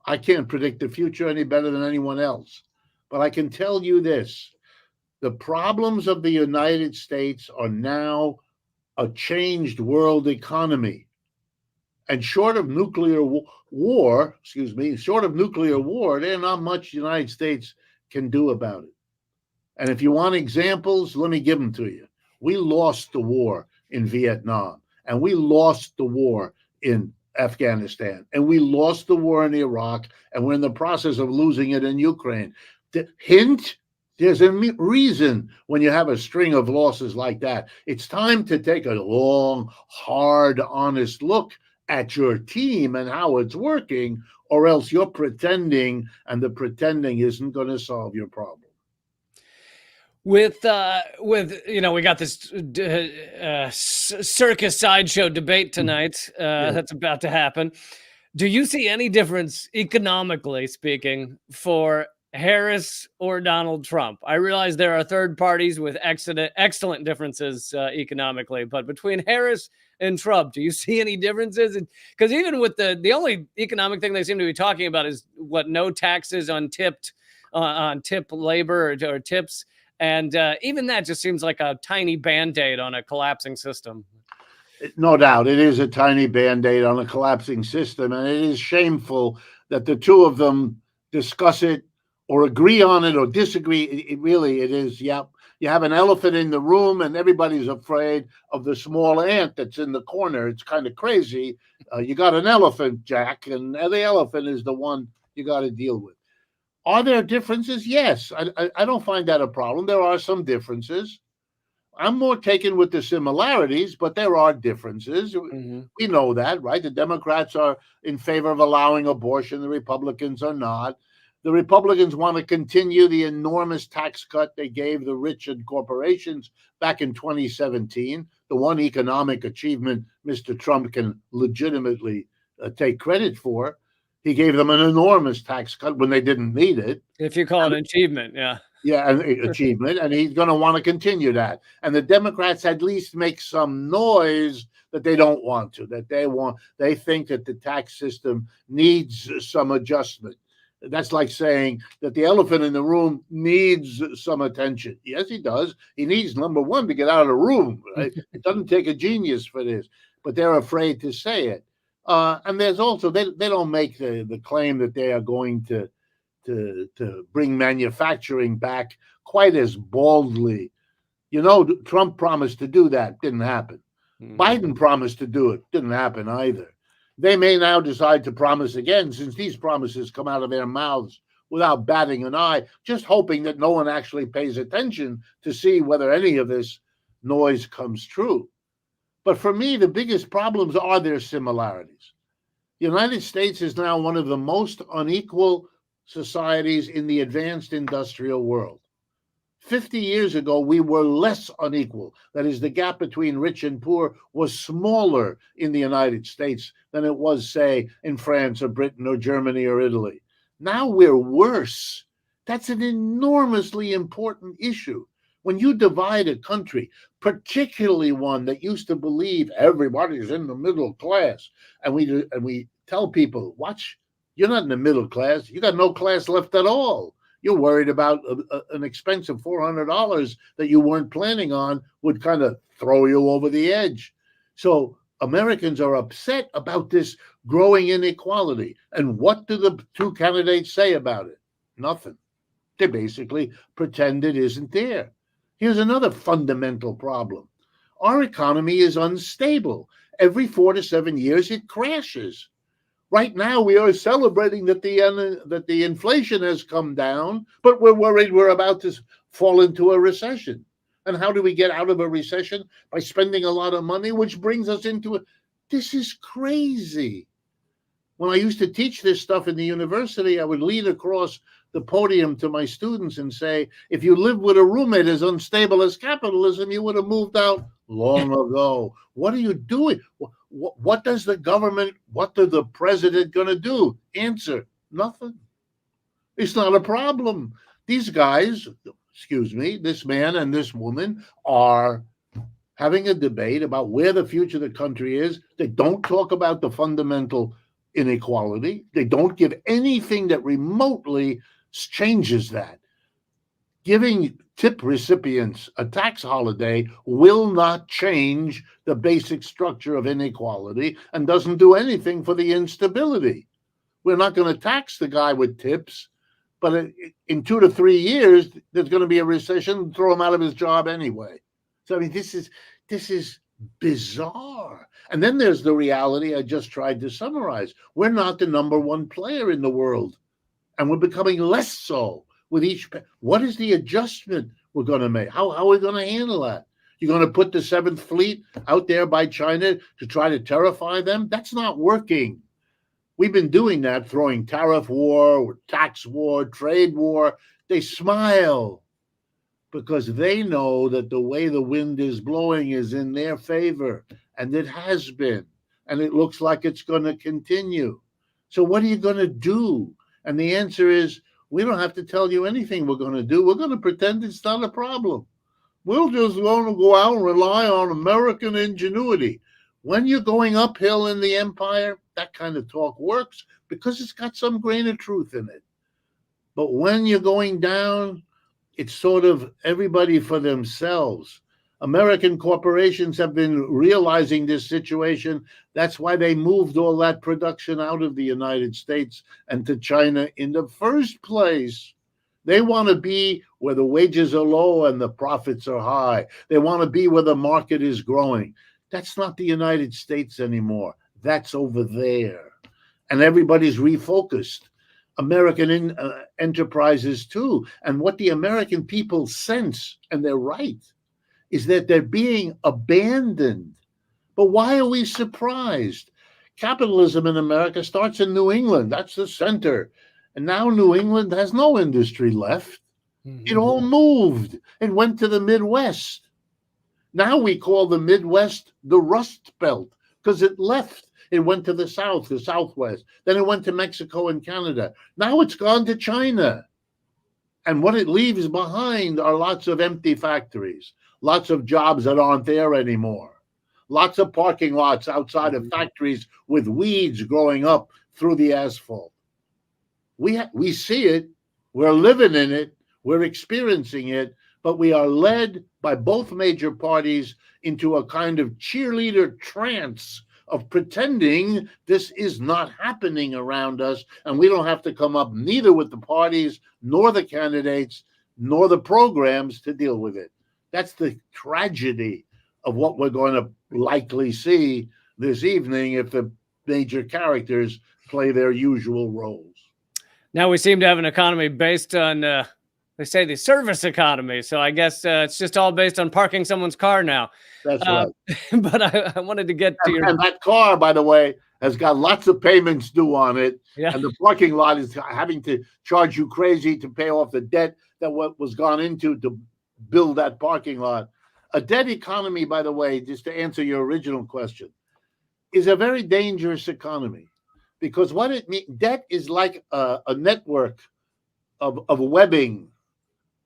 I can't predict the future any better than anyone else. But I can tell you this: the problems of the United States are now a changed world economy. And short of nuclear war, there's not much the United States can do about it. And if you want examples, let me give them to you. We lost the war in Vietnam, and we lost the war in Afghanistan, and we lost the war in Iraq, and we're in the process of losing it in Ukraine. Hint, there's a reason when you have a string of losses like that. It's time to take a long, hard, honest look at your team and how it's working, or else you're pretending, and the pretending isn't going to solve your problem. With we got this circus sideshow debate tonight that's about to happen. Do you see any difference economically speaking for Harris or Donald Trump? I realize there are third parties with excellent differences economically, but between Harris and Trump, do you see any differences? Because even with the only economic thing they seem to be talking about is no taxes on tip labor or tips. And even that just seems like a tiny Band-Aid on a collapsing system. No doubt. It is a tiny Band-Aid on a collapsing system. And it is shameful that the two of them discuss it or agree on it or disagree. It is. Yeah. You have an elephant in the room and everybody's afraid of the small ant that's in the corner. It's kind of crazy. You got an elephant, Jack, and the elephant is the one you got to deal with. Are there differences? Yes. I don't find that a problem. There are some differences. I'm more taken with the similarities, but there are differences. Mm-hmm. We know that, right? The Democrats are in favor of allowing abortion. The Republicans are not. The Republicans want to continue the enormous tax cut they gave the rich and corporations back in 2017, the one economic achievement Mr. Trump can legitimately take credit for. He gave them an enormous tax cut when they didn't need it. If you call it an achievement, yeah. Yeah, an achievement, and he's going to want to continue that. And the Democrats at least make some noise that they don't want to, they think that the tax system needs some adjustment. That's like saying that the elephant in the room needs some attention. Yes, he does. He needs, number one, to get out of the room. Right? It doesn't take a genius for this, but they're afraid to say it. And there's also, they don't make the claim that they are going to bring manufacturing back quite as boldly. You know, Trump promised to do that. Didn't happen. Mm-hmm. Biden promised to do it. Didn't happen either. They may now decide to promise again, since these promises come out of their mouths without batting an eye, just hoping that no one actually pays attention to see whether any of this noise comes true. But for me, the biggest problems are their similarities. The United States is now one of the most unequal societies in the advanced industrial world. 50 years ago, we were less unequal. That is, the gap between rich and poor was smaller in the United States than it was, say, in France or Britain or Germany or Italy. Now we're worse. That's an enormously important issue. When you divide a country, particularly one that used to believe everybody's in the middle class, and we tell people, watch, you're not in the middle class. You got no class left at all. You're worried about an expense of $400 that you weren't planning on would kind of throw you over the edge. So Americans are upset about this growing inequality. And what do the two candidates say about it? Nothing. They basically pretend it isn't there. Here's another fundamental problem. Our economy is unstable. Every 4 to 7 years, it crashes. Right now, we are celebrating that the inflation has come down, but we're worried we're about to fall into a recession. And how do we get out of a recession? By spending a lot of money, which brings us into it. This is crazy. When I used to teach this stuff in the university, I would lean across the podium to my students and say, if you lived with a roommate as unstable as capitalism, you would have moved out long ago. What are you doing? What does the government, what are the president going to do? Answer, nothing. It's not a problem. These guys, this man and this woman are having a debate about where the future of the country is. They don't talk about the fundamental inequality. They don't give anything that remotely changes that. Giving tip recipients a tax holiday will not change the basic structure of inequality and doesn't do anything for the instability. We're not going to tax the guy with tips, but in 2 to 3 years, there's going to be a recession, throw him out of his job anyway. So, I mean, this is bizarre. And then there's the reality I just tried to summarize. We're not the number one player in the world, and we're becoming less so with each. What is the adjustment we're going to make? How are we going to handle that? You're going to put the 7th Fleet out there by China to try to terrify them? That's not working. We've been doing that, throwing tariff war, tax war, trade war. They smile because they know that the way the wind is blowing is in their favor, and it has been, and it looks like it's going to continue. So what are you going to do? And the answer is, we don't have to tell you anything we're going to do. We're going to pretend it's not a problem. We're just going to go out and rely on American ingenuity. When you're going uphill in the empire, that kind of talk works because it's got some grain of truth in it. But when you're going down, it's sort of everybody for themselves. American corporations have been realizing this situation. That's why they moved all that production out of the United States and to China in the first place. They want to be where the wages are low and the profits are high. They want to be where the market is growing. That's not the United States anymore. That's over there. And everybody's refocused. American enterprises too. And what the American people sense, and they're right, is that they're being abandoned. But why are we surprised? Capitalism in America starts in New England. That's the center. And now New England has no industry left. Mm-hmm. It all moved. It went to the Midwest. Now we call the Midwest the Rust Belt because it left. It went to the South, the Southwest. Then it went to Mexico and Canada. Now it's gone to China. And what it leaves behind are lots of empty factories, lots of jobs that aren't there anymore, lots of parking lots outside of factories with weeds growing up through the asphalt. We see it. We're living in it. We're experiencing it. But we are led by both major parties into a kind of cheerleader trance of pretending this is not happening around us, and we don't have to come up neither with the parties, nor the candidates, nor the programs to deal with it. That's the tragedy of what we're going to likely see this evening if the major characters play their usual roles. Now we seem to have an economy based on, they say, the service economy. So I guess it's just all based on parking someone's car now. That's right. But I wanted to get to your... And that car, by the way, has got lots of payments due on it. Yeah. And the parking lot is having to charge you crazy to pay off the debt that was gone into to build that parking lot. A debt economy, by the way, just to answer your original question, is a very dangerous economy. Because what it means, debt is like a network of webbing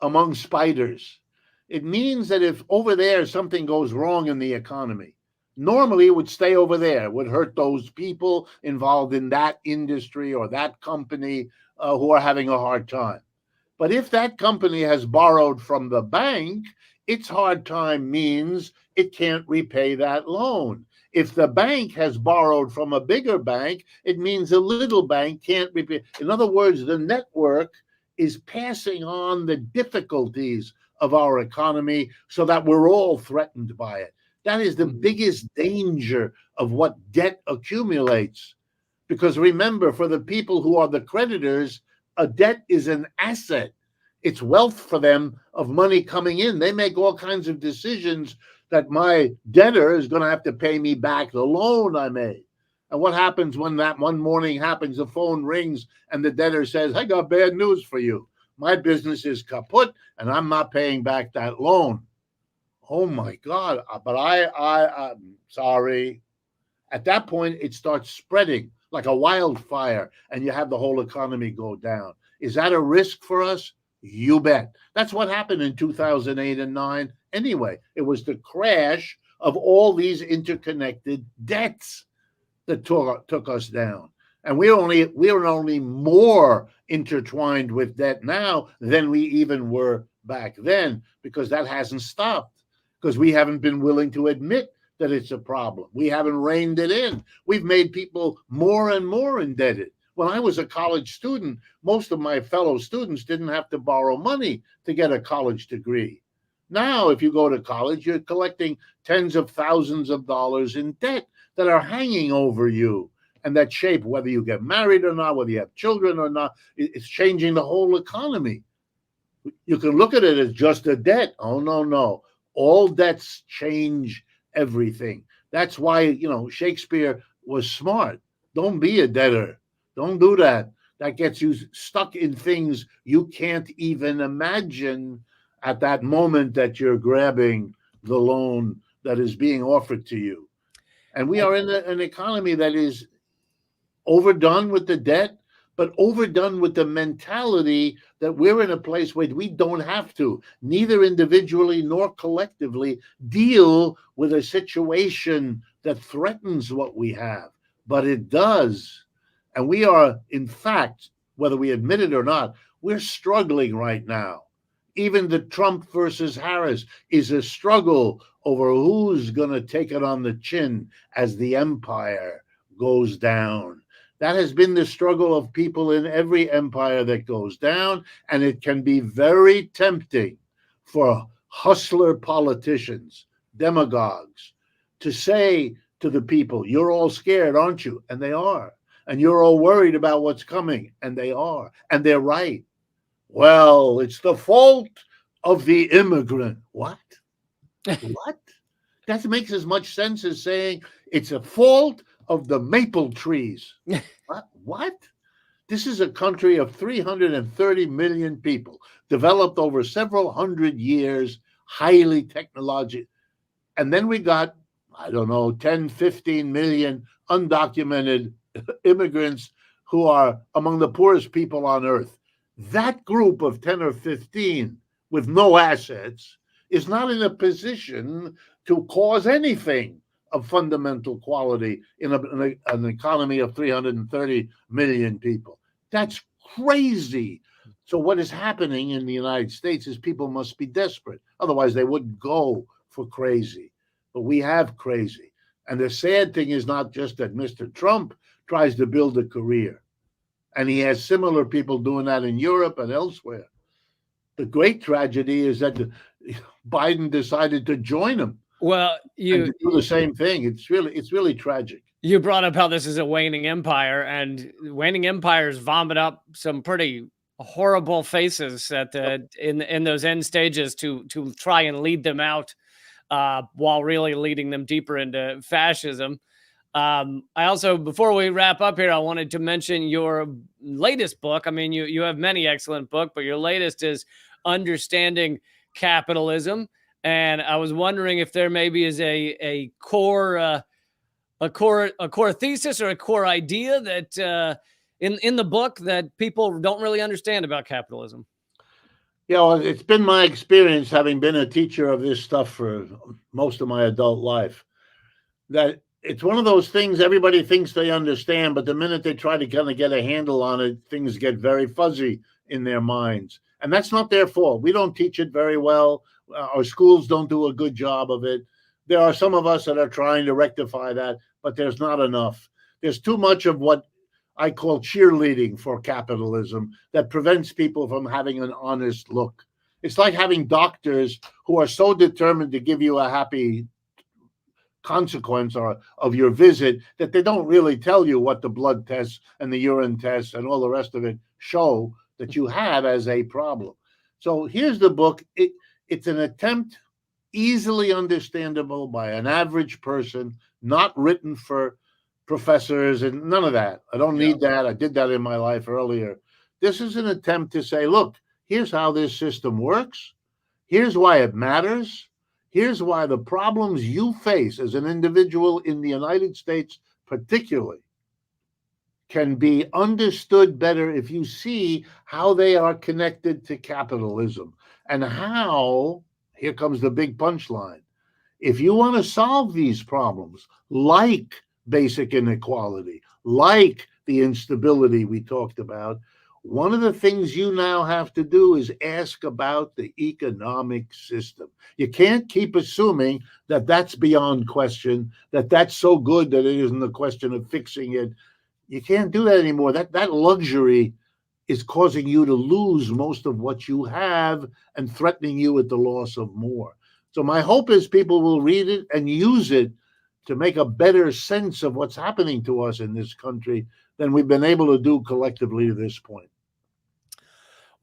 among spiders. It means that if over there something goes wrong in the economy, normally it would stay over there, would hurt those people involved in that industry or that company who are having a hard time. But if that company has borrowed from the bank, its hard time means it can't repay that loan. If the bank has borrowed from a bigger bank, it means a little bank can't repay. In other words, the network is passing on the difficulties of our economy so that we're all threatened by it. That is the biggest danger of what debt accumulates. Because remember, for the people who are the creditors, a debt is an asset. It's wealth for them of money coming in. They make all kinds of decisions that my debtor is going to have to pay me back the loan I made. And what happens when that one morning happens, the phone rings and the debtor says, I got bad news for you. My business is kaput and I'm not paying back that loan. Oh my God, but I'm sorry. At that point, it starts spreading like a wildfire and you have the whole economy go down. Is that a risk for us? You bet. That's what happened in 2008 and 9. Anyway, it was the crash of all these interconnected debts that took us down. And we're only more intertwined with debt now than we even were back then, because that hasn't stopped, because we haven't been willing to admit that it's a problem. We haven't reined it in. We've made people more and more indebted. When I was a college student, most of my fellow students didn't have to borrow money to get a college degree. Now, if you go to college, you're collecting tens of thousands of dollars in debt that are hanging over you and that shape whether you get married or not, whether you have children or not. It's changing the whole economy. You can look at it as just a debt. Oh, no. All debts change everything. That's why, Shakespeare was smart. Don't be a debtor. Don't do that. That gets you stuck in things you can't even imagine at that moment that you're grabbing the loan that is being offered to you. And we are in an economy that is overdone with the debt, but overdone with the mentality that we're in a place where we don't have to, neither individually nor collectively, deal with a situation that threatens what we have. But it does. And we are, in fact, whether we admit it or not, we're struggling right now. Even the Trump versus Harris is a struggle over who's going to take it on the chin as the empire goes down. That has been the struggle of people in every empire that goes down, and it can be very tempting for hustler politicians, demagogues, to say to the people, you're all scared, aren't you? And they are. And you're all worried about what's coming, and they are. And they're right. Well, it's the fault of the immigrant. What? What? That makes as much sense as saying it's a fault of the maple trees. What? This is a country of 330 million people, developed over several hundred years, highly technological. And then we got, 10, 15 million undocumented immigrants who are among the poorest people on earth. That group of 10 or 15 with no assets is not in a position to cause anything of fundamental quality in an economy of 330 million people. That's crazy. So what is happening in the United States is people must be desperate. Otherwise, they wouldn't go for crazy. But we have crazy. And the sad thing is not just that Mr. Trump tries to build a career, and he has similar people doing that in Europe and elsewhere. The great tragedy is that Biden decided to join him. Well, and to do the same thing. It's really tragic. You brought up how this is a waning empire, and waning empires vomit up some pretty horrible faces at in those end stages to try and lead them out, while really leading them deeper into fascism. I also, before we wrap up here, I wanted to mention your latest book. I mean, you have many excellent books, but your latest is Understanding Capitalism. And I was wondering if there maybe is a core thesis or a core idea that in the book that people don't really understand about capitalism? Yeah, well, it's been my experience, having been a teacher of this stuff for most of my adult life, that it's one of those things everybody thinks they understand, but the minute they try to kind of get a handle on it, things get very fuzzy in their minds. And that's not their fault. We don't teach it very well. Our schools don't do a good job of it. There are some of us that are trying to rectify that, but there's not enough. There's too much of what I call cheerleading for capitalism that prevents people from having an honest look. It's like having doctors who are so determined to give you a happy consequence of your visit that they don't really tell you what the blood tests and the urine tests and all the rest of it show that you have as a problem. So here's the book. It's an attempt, easily understandable by an average person, not written for professors and none of that. I don't need that. I did that in my life earlier. This is an attempt to say, look, here's how this system works. Here's why it matters. Here's why the problems you face as an individual in the United States particularly can be understood better if you see how they are connected to capitalism and how, here comes the big punchline, if you want to solve these problems, like basic inequality, like the instability we talked about, one of the things you now have to do is ask about the economic system. You can't keep assuming that that's beyond question, that that's so good that it isn't a question of fixing it. You can't do that anymore. That luxury is causing you to lose most of what you have and threatening you with the loss of more. So my hope is people will read it and use it to make a better sense of what's happening to us in this country than we've been able to do collectively to this point.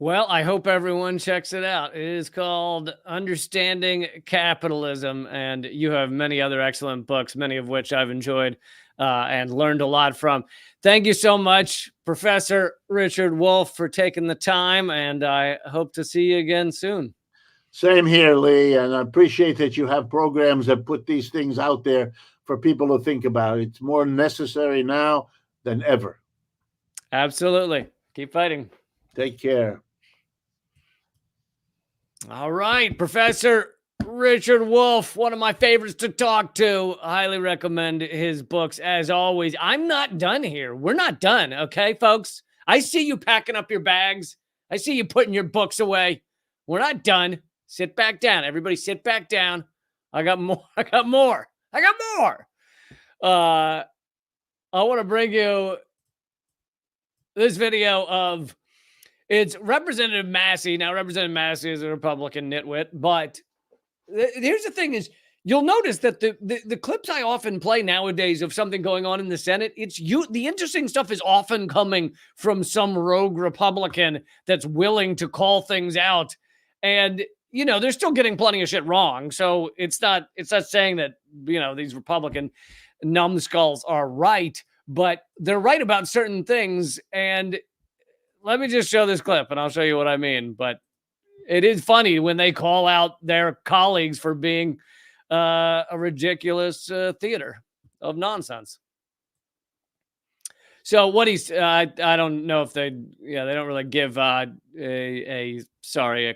Well, I hope everyone checks it out. It is called Understanding Capitalism, and you have many other excellent books, many of which I've enjoyed and learned a lot from. Thank you so much, Professor Richard Wolff, for taking the time, and I hope to see you again soon. Same here, Lee, and I appreciate that you have programs that put these things out there for people to think about. It's more necessary now than ever. Absolutely. Keep fighting. Take care. All right, Professor Richard Wolff, one of my favorites to talk to. I highly recommend his books as always. I'm not done here. We're not done, okay, folks? I see you packing up your bags. I see you putting your books away. We're not done. Sit back down. Everybody sit back down. I got more. I got more. I want to bring you this video of, it's Representative Massey. Now, Representative Massey is a Republican nitwit, but here's the thing is, you'll notice that the clips I often play nowadays of something going on in the Senate, the interesting stuff is often coming from some rogue Republican that's willing to call things out. And, you know, they're still getting plenty of shit wrong. So it's not saying that, you know, these Republican numbskulls are right, but they're right about certain things. And let me just show this clip and I'll show you what I mean. But it is funny when they call out their colleagues for being a ridiculous theater of nonsense. So what he's, I don't know if they don't really give a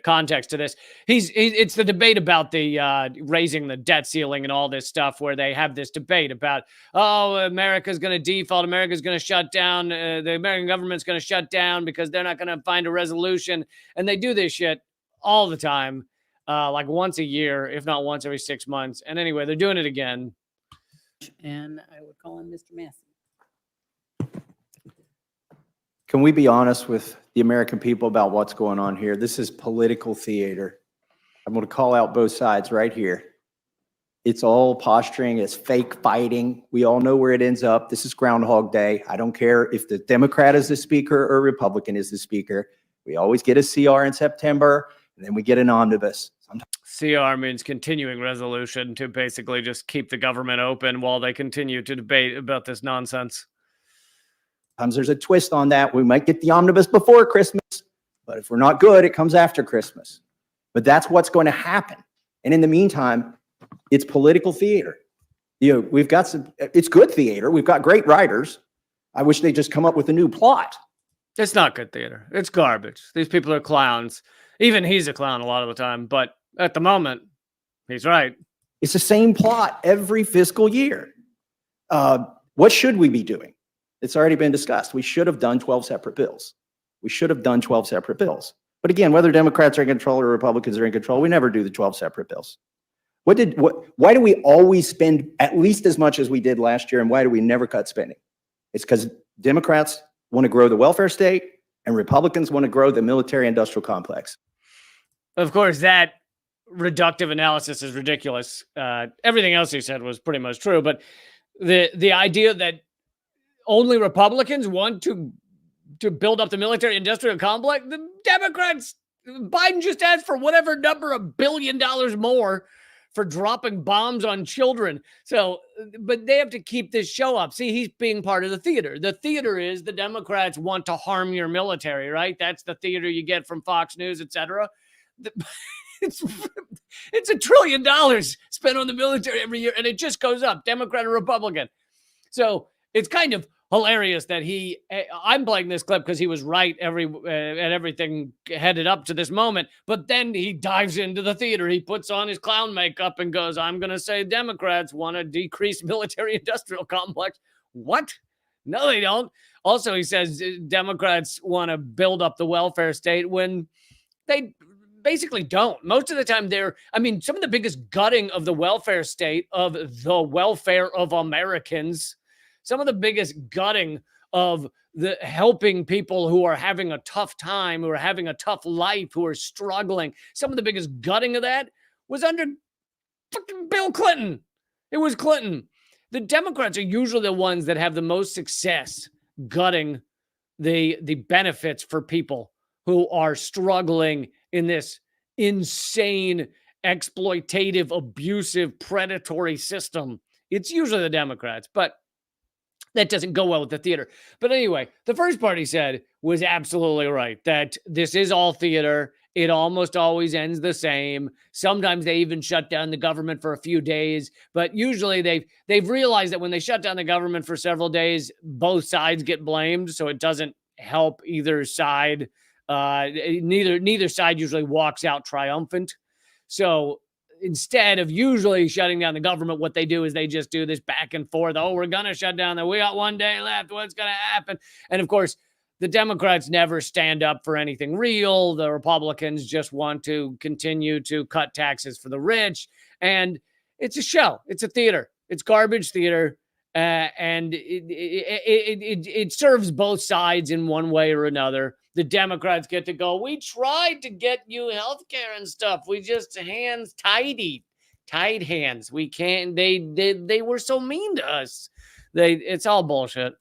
context to this. It's the debate about the raising the debt ceiling and all this stuff, where they have this debate about, oh, America's going to default, America's going to shut down, the American government's going to shut down because they're not going to find a resolution, and they do this shit all the time, like once a year, if not once every 6 months. And anyway, they're doing it again. And I would call him Mr. Massey. Can we be honest with the American people about what's going on here? This is political theater. I'm going to call out both sides right here. It's all posturing. It's fake fighting. We all know where it ends up. This is Groundhog Day. I don't care if the Democrat is the speaker or Republican is the speaker. We always get a CR in September, and then we get an omnibus. CR means continuing resolution, to basically just keep the government open while they continue to debate about this nonsense. Sometimes there's a twist on that. We might get the omnibus before Christmas, but if we're not good, it comes after Christmas. But that's what's going to happen. And in the meantime, it's political theater. You know, we've got it's good theater. We've got great writers. I wish they'd just come up with a new plot. It's not good theater. It's garbage. These people are clowns. Even he's a clown a lot of the time, but at the moment, he's right. It's the same plot every fiscal year. What should we be doing? It's already been discussed. We should have done 12 separate bills. We should have done 12 separate bills. But again, whether Democrats are in control or Republicans are in control, we never do the 12 separate bills. Why do we always spend at least as much as we did last year, and why do we never cut spending? It's because Democrats want to grow the welfare state and Republicans want to grow the military industrial complex. Of course, that reductive analysis is ridiculous. Everything else he said was pretty much true, but the idea that only Republicans want to build up the military industrial complex, the Democrats, Biden just asked for whatever number of $1 billion more for dropping bombs on children. So, but they have to keep this show up. See, he's being part of the theater. The theater is the Democrats want to harm your military, right? That's the theater you get from Fox News, etc. It's $1 trillion spent on the military every year, and it just goes up, Democrat or Republican. So it's kind of hilarious that I'm playing this clip because he was right at everything headed up to this moment, but then he dives into the theater. He puts on his clown makeup and goes, I'm going to say Democrats want to decrease military industrial complex. What? No, they don't. Also, he says Democrats want to build up the welfare state when they basically don't. Most of the time some of the biggest gutting of the welfare state, of the welfare of Americans, some of the biggest gutting of the helping people who are having a tough time, who are having a tough life, who are struggling. Some of the biggest gutting of that was under fucking Bill Clinton. It was Clinton. The Democrats are usually the ones that have the most success gutting the benefits for people who are struggling in this insane, exploitative, abusive, predatory system. It's usually the Democrats, but that doesn't go well with the theater. But anyway, the first part he said was absolutely right, that this is all theater. It almost always ends the same. Sometimes they even shut down the government for a few days, but usually they've realized that when they shut down the government for several days, both sides get blamed, so it doesn't help either side. Neither side usually walks out triumphant. So instead of usually shutting down the government, what they do is they just do this back and forth. Oh, we're going to shut down. We got 1 day left. What's going to happen? And of course, the Democrats never stand up for anything real. The Republicans just want to continue to cut taxes for the rich. And it's a show. It's a theater. It's garbage theater. And it serves both sides in one way or another. The Democrats get to go, we tried to get you health care and stuff. We just tied hands. We can't, they were so mean to us. It's all bullshit.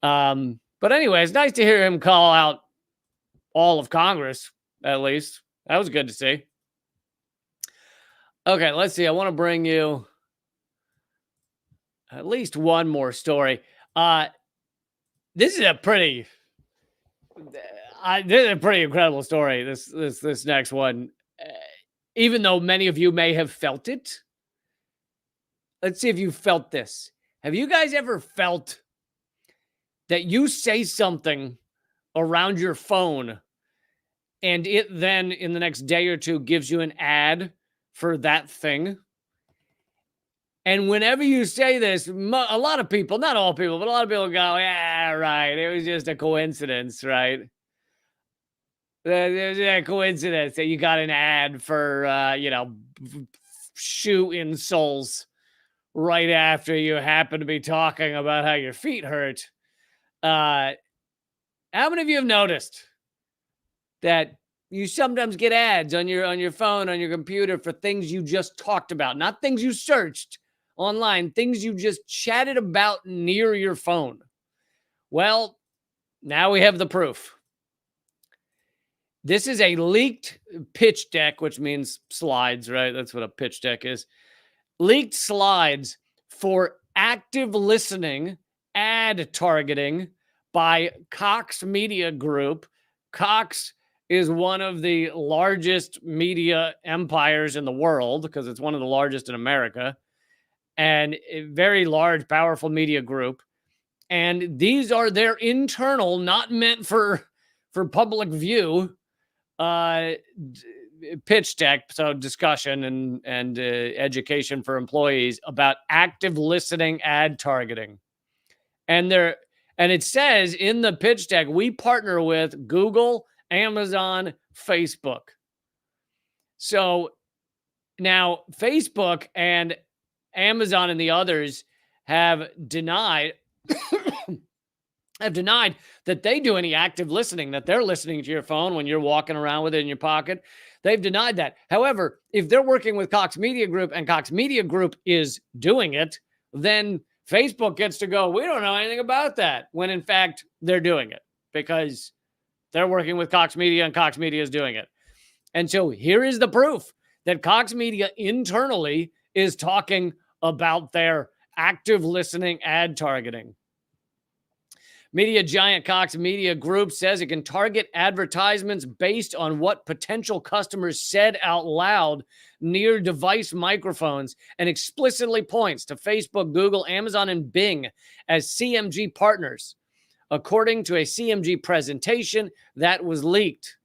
But anyway, it's nice to hear him call out all of Congress, at least. That was good to see. Okay, let's see. I want to bring you at least one more story. This is a pretty incredible story. This next one, even though many of you may have felt it. Let's see if you felt this. Have you guys ever felt that you say something around your phone and it then in the next day or two gives you an ad for that thing? And whenever you say this, a lot of people, not all people, but a lot of people go, yeah, right. It was just a coincidence, right? There's a coincidence that you got an ad for, shoe insoles right after you happen to be talking about how your feet hurt. How many of you have noticed that you sometimes get ads on your phone, on your computer for things you just talked about, not things you searched online, things you just chatted about near your phone? Well, now we have the proof. This is a leaked pitch deck, which means slides, right? That's what a pitch deck is. Leaked slides for active listening, ad targeting by Cox Media Group. Cox is one of the largest media empires in the world because it's one of the largest in America, and a very large, powerful media group. And these are their internal, not meant for public view, pitch deck, so discussion and education for employees about active listening ad targeting. And it says in the pitch deck, we partner with Google, Amazon, Facebook. So now Facebook and Amazon and the others have denied that they do any active listening, that they're listening to your phone when you're walking around with it in your pocket. They've denied that. However, if they're working with Cox Media Group and Cox Media Group is doing it, then Facebook gets to go, we don't know anything about that, when in fact they're doing it because they're working with Cox Media and Cox Media is doing it. And so here is the proof that Cox Media internally is talking about their active listening ad targeting. Media giant Cox Media Group says it can target advertisements based on what potential customers said out loud near device microphones and explicitly points to Facebook, Google, Amazon, and Bing as CMG partners, according to a CMG presentation that was leaked.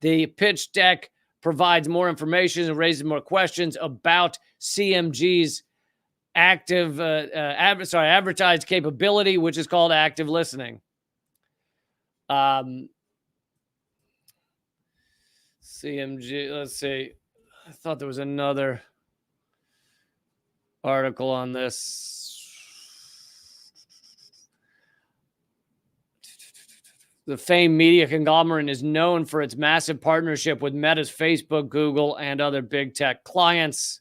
The pitch deck provides more information and raises more questions about CMG's advertised capability, which is called active listening. CMG, let's see. I thought there was another article on this. The famed media conglomerate is known for its massive partnership with Meta's Facebook, Google, and other big tech clients.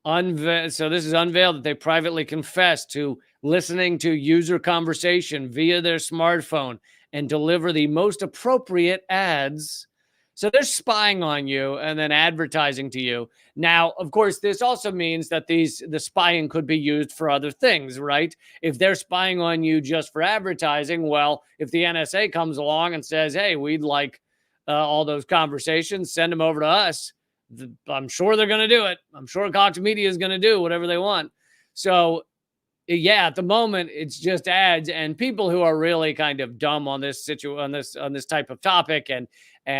So this is unveiled that they privately confessed to listening to user conversation via their smartphone and deliver the most appropriate ads. So they're spying on you and then advertising to you. Now, of course, this also means that the spying could be used for other things, right? If they're spying on you just for advertising, well, if the NSA comes along and says, hey, we'd like all those conversations, send them over to us, I'm sure they're going to do it. I'm sure Cox Media is going to do whatever they want. So, yeah, at the moment, it's just ads, and people who are really kind of dumb on this on this type of topic, and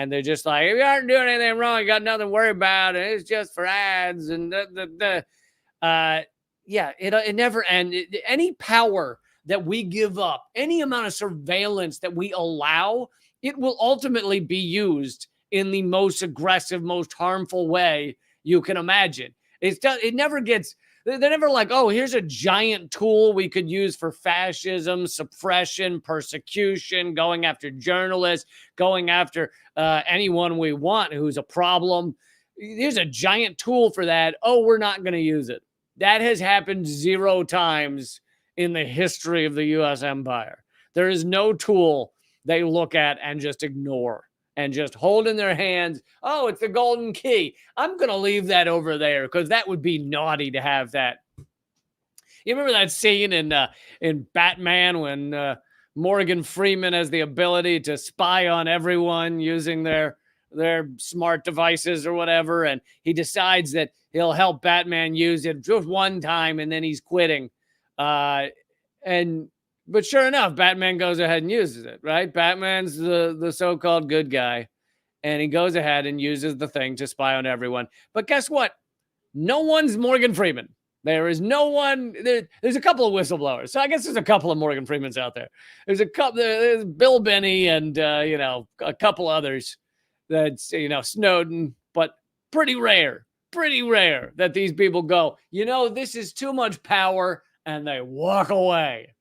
they're just like, if you aren't doing anything wrong, you got nothing to worry about, and it's just for ads, and it never ends. Any power that we give up, any amount of surveillance that we allow, it will ultimately be used in the most aggressive, most harmful way you can imagine. It never gets, they're never like, oh, here's a giant tool we could use for fascism, suppression, persecution, going after journalists, going after anyone we want who's a problem. Here's a giant tool for that. Oh, we're not going to use it. That has happened 0 times in the history of the U.S. empire. There is no tool they look at and just ignore and just hold in their hands. Oh, it's the golden key. I'm going to leave that over there because that would be naughty to have that. You remember that scene in Batman when Morgan Freeman has the ability to spy on everyone using their smart devices or whatever, and he decides that he'll help Batman use it just one time, and then he's quitting. But sure enough, Batman goes ahead and uses it, right? Batman's the so-called good guy, and he goes ahead and uses the thing to spy on everyone. But guess what? No one's Morgan Freeman. There is no one. There's a couple of whistleblowers. So I guess there's a couple of Morgan Freemans out there. There's a couple. There's Bill Binney and a couple others. That's Snowden, but pretty rare that these people go, this is too much power, and they walk away.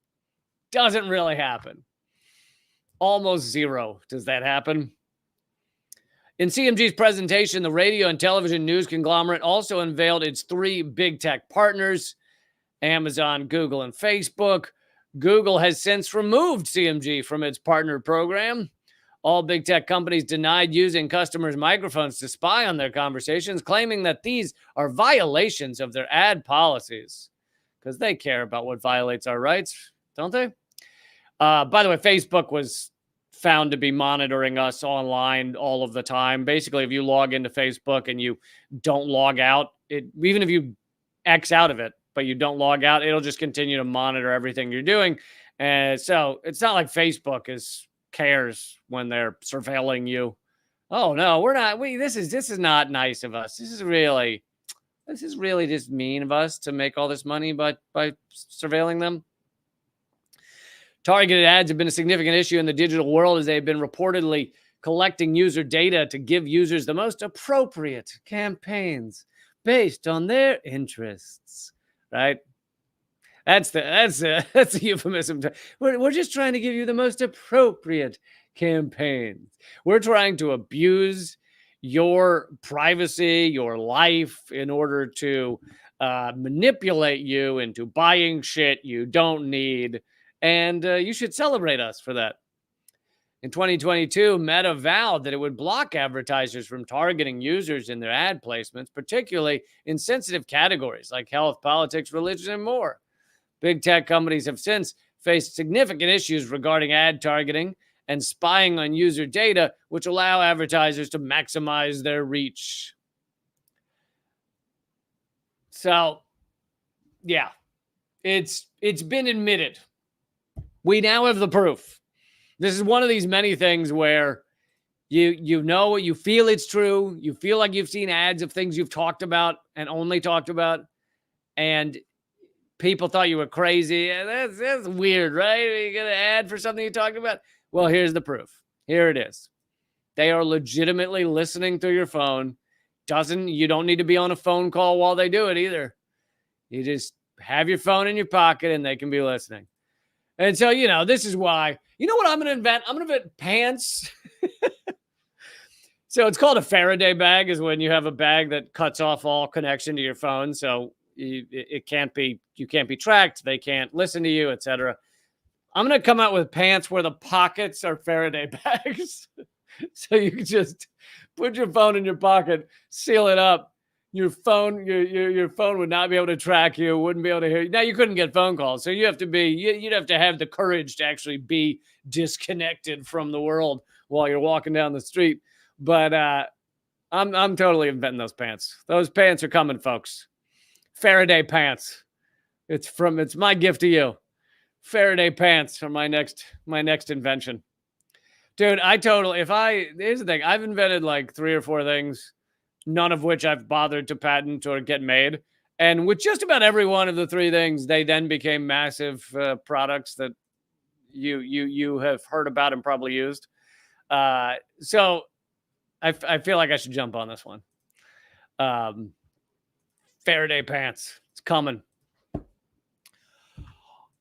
Doesn't really happen. Almost 0 does that happen. In CMG's presentation, the radio and television news conglomerate also unveiled its 3 big tech partners, Amazon, Google, and Facebook. Google has since removed CMG from its partner program. All big tech companies denied using customers' microphones to spy on their conversations, claiming that these are violations of their ad policies because they care about what violates our rights, don't they? By the way, Facebook was found to be monitoring us online all of the time. Basically, if you log into Facebook and you don't log out, even if you X out of it, but you don't log out, it'll just continue to monitor everything you're doing. And so it's not like Facebook cares when they're surveilling you. Oh no, we're not. This is not nice of us. This is really just mean of us to make all this money by surveilling them. Targeted ads have been a significant issue in the digital world as they've been reportedly collecting user data to give users the most appropriate campaigns based on their interests. Right? That's a euphemism. We're just trying to give you the most appropriate campaigns. We're trying to abuse your privacy, your life, in order to manipulate you into buying shit you don't need. And you should celebrate us for that. In 2022, Meta vowed that it would block advertisers from targeting users in their ad placements, particularly in sensitive categories like health, politics, religion, and more. Big tech companies have since faced significant issues regarding ad targeting and spying on user data, which allow advertisers to maximize their reach. So, yeah, it's been admitted. We now have the proof. This is one of these many things where you know, you feel it's true. You feel like you've seen ads of things you've talked about and only talked about, and people thought you were crazy. That's weird, right? You get an ad for something you talked about. Well, here's the proof. Here it is. They are legitimately listening through your phone. You don't need to be on a phone call while they do it either. You just have your phone in your pocket and they can be listening. And so, this is why, what I'm going to invent? I'm going to invent pants. So it's called a Faraday bag, is when you have a bag that cuts off all connection to your phone. So you can't be tracked. They can't listen to you, etc. I'm going to come out with pants where the pockets are Faraday bags. So you can just put your phone in your pocket, seal it up. Your phone would not be able to track you, wouldn't be able to hear you. Now, you couldn't get phone calls. So you'd have to have the courage to actually be disconnected from the world while you're walking down the street. But I'm totally inventing those pants. Those pants are coming, folks. Faraday pants. It's my gift to you. Faraday pants are my next invention. Dude, here's the thing. I've invented like 3 or 4 things, none of which I've bothered to patent or get made. And with just about every one of the 3 things, they then became massive products that you have heard about and probably used. So I feel like I should jump on this one. Faraday pants. It's coming.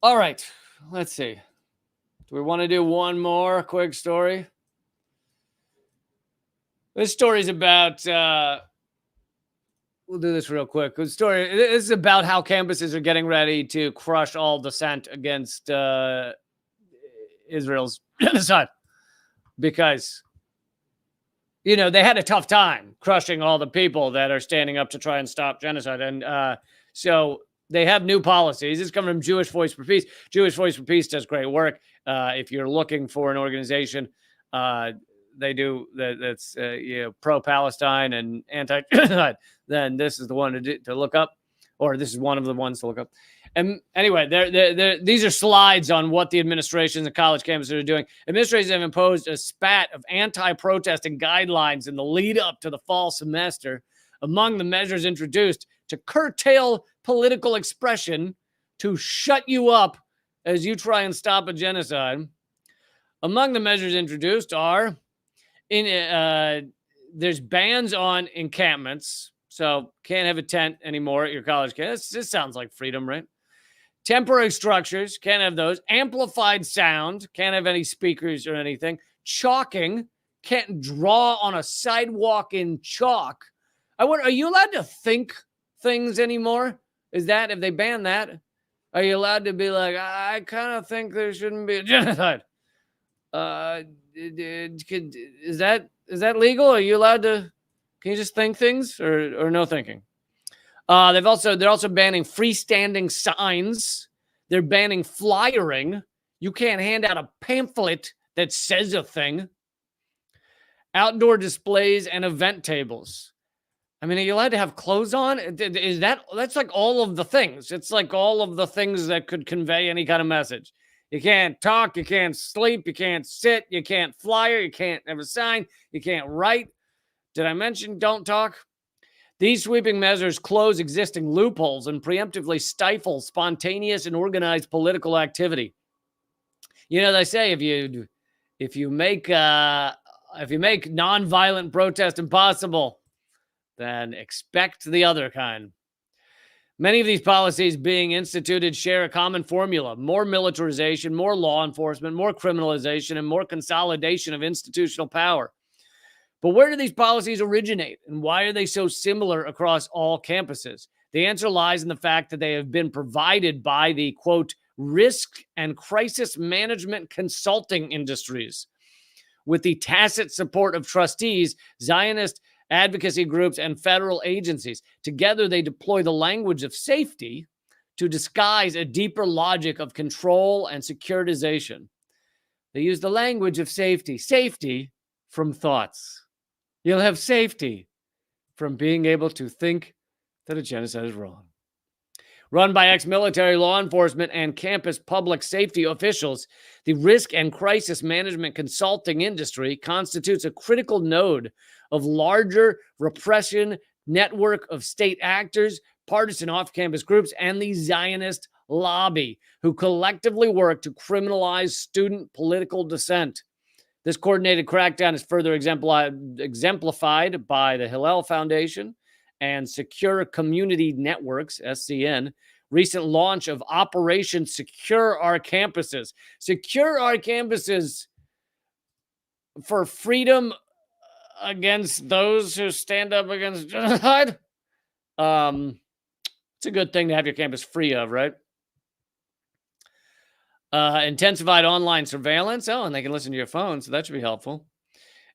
All right. Let's see. Do we want to do one more quick story? This story's about, we'll do this real quick. This is about how campuses are getting ready to crush all dissent against Israel's genocide. Because, they had a tough time crushing all the people that are standing up to try and stop genocide. And so they have new policies. This comes from Jewish Voice for Peace. Jewish Voice for Peace does great work. If you're looking for an organization, they do that's pro-Palestine and anti-genocide, then this is the one to look up, or this is one of the ones to look up. And anyway, these are slides on what the administrations and college campuses are doing. Administrations have imposed a spat of anti-protesting guidelines in the lead up to the fall semester. Among the measures introduced to curtail political expression, to shut you up as you try and stop a genocide. Among the measures introduced are there's bans on encampments. So can't have a tent anymore at your college campus. This sounds like freedom, right? Temporary structures, can't have those. Amplified sound, can't have any speakers or anything. Chalking, can't draw on a sidewalk in chalk. I wonder, are you allowed to think things anymore? Have they banned that? Are you allowed to be like, I kind of think there shouldn't be a genocide? Is that legal? Are you allowed to? Can you just think things or no thinking? They're also banning freestanding signs. They're banning flyering. You can't hand out a pamphlet that says a thing. Outdoor displays and event tables. I mean, are you allowed to have clothes on? That's like all of the things. It's like all of the things that could convey any kind of message. You can't talk, you can't sleep, you can't sit, you can't flyer, you can't have a sign, you can't write. Did I mention don't talk? These sweeping measures close existing loopholes and preemptively stifle spontaneous and organized political activity. You know, they say if you make nonviolent protest impossible, then expect the other kind. Many of these policies being instituted share a common formula: more militarization, more law enforcement, more criminalization, and more consolidation of institutional power. But where do these policies originate, and why are they so similar across all campuses? The answer lies in the fact that they have been provided by the, quote, risk and crisis management consulting industries, with the tacit support of trustees, Zionist advocacy groups, and federal agencies. Together, they deploy the language of safety to disguise a deeper logic of control and securitization. They use the language of safety from thoughts. You'll have safety from being able to think that a genocide is wrong. Run by ex-military law enforcement and campus public safety officials, the risk and crisis management consulting industry constitutes a critical node of larger repression network of state actors, partisan off-campus groups, and the Zionist lobby, who collectively work to criminalize student political dissent. This coordinated crackdown is further exemplified by the Hillel Foundation and Secure Community Networks, SCN, recent launch of Operation Secure Our Campuses. Secure Our Campuses for freedom against those who stand up against genocide. It's a good thing to have your campus free of, right? Intensified online surveillance. Oh, and they can listen to your phone, so that should be helpful.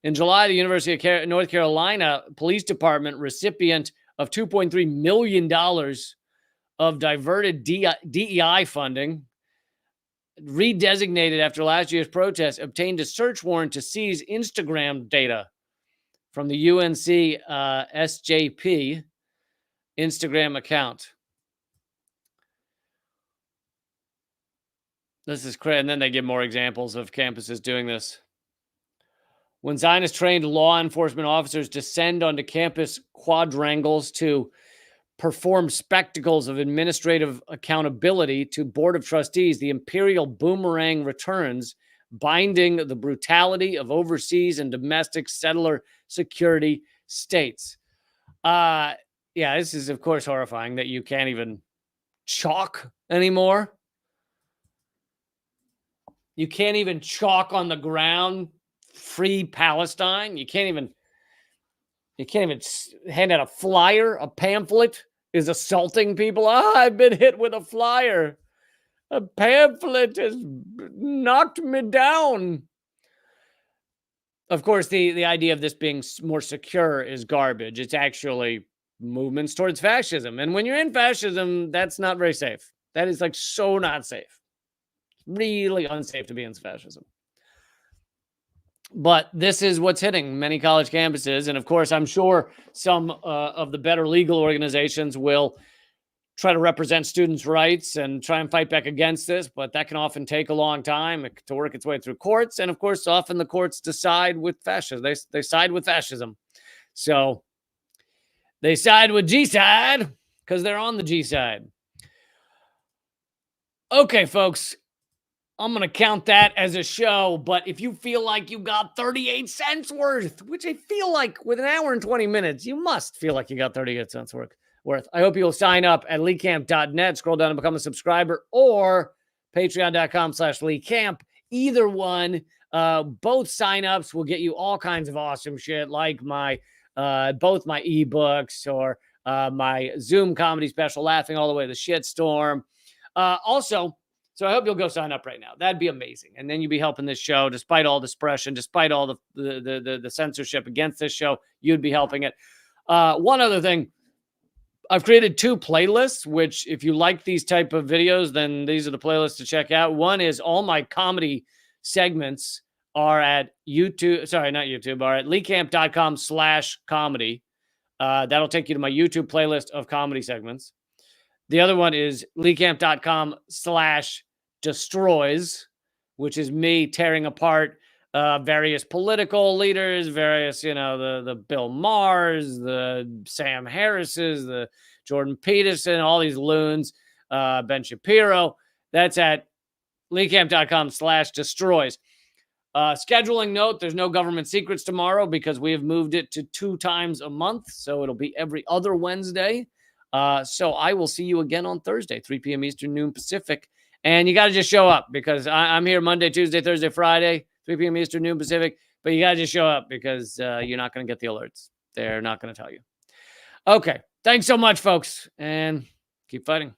In July, the University of North Carolina Police Department, recipient of $2.3 million of diverted DEI funding, redesignated after last year's protest, obtained a search warrant to seize Instagram data from the UNC SJP Instagram account. This is crazy. And then they give more examples of campuses doing this. When Zionist-trained law enforcement officers descend onto campus quadrangles to perform spectacles of administrative accountability to Board of Trustees, the imperial boomerang returns, binding the brutality of overseas and domestic settler security states. Yeah, this is, of course, horrifying that you can't even chalk anymore. You can't even chalk on the ground, free Palestine. You can't even hand out a flyer. A pamphlet is assaulting people. I've been hit with a flyer. A pamphlet has knocked me down. Of course, the idea of this being more secure is garbage. It's actually movements towards fascism. And when you're in fascism, that's not very safe. That is like so not safe. Really unsafe to be in fascism. But this is what's hitting many college campuses. And of course, I'm sure some of the better legal organizations will try to represent students' rights and try and fight back against this. But that can often take a long time to work its way through courts. And of course, often the courts decide with fascism. They side with fascism. So they side with G side because they're on the G side. Okay, folks. I'm going to count that as a show, but if you feel like you got 38 cents worth, which I feel like with an hour and 20 minutes, you must feel like you got 38 cents worth. I hope you'll sign up at leecamp.net, scroll down and become a subscriber, or patreon.com/leecamp. Either one, both signups will get you all kinds of awesome shit, like both my ebooks or my Zoom comedy special, Laughing All the Way to the Shitstorm. Also, so I hope you'll go sign up right now. That'd be amazing. And then you'd be helping this show, despite all the suppression, despite all the censorship against this show, you'd be helping it. One other thing, I've created 2 playlists, which if you like these type of videos, then these are the playlists to check out. One is all my comedy segments are at YouTube. Sorry, not YouTube, are at leecamp.com/comedy. That'll take you to my YouTube playlist of comedy segments. The other one is leecamp.com/destroys, which is me tearing apart various political leaders, various, the Bill Maher's, the Sam Harris's, the Jordan Peterson, all these loons, Ben Shapiro. That's at leecamp.com/destroys. Scheduling note, there's no government secrets tomorrow because we have moved it to 2 times a month. So it'll be every other Wednesday. So I will see you again on Thursday, 3 p.m. Eastern, noon Pacific. And you got to just show up because I'm here Monday, Tuesday, Thursday, Friday, 3 p.m. Eastern, noon Pacific. But you got to just show up because you're not going to get the alerts. They're not going to tell you. Okay. Thanks so much, folks. And keep fighting.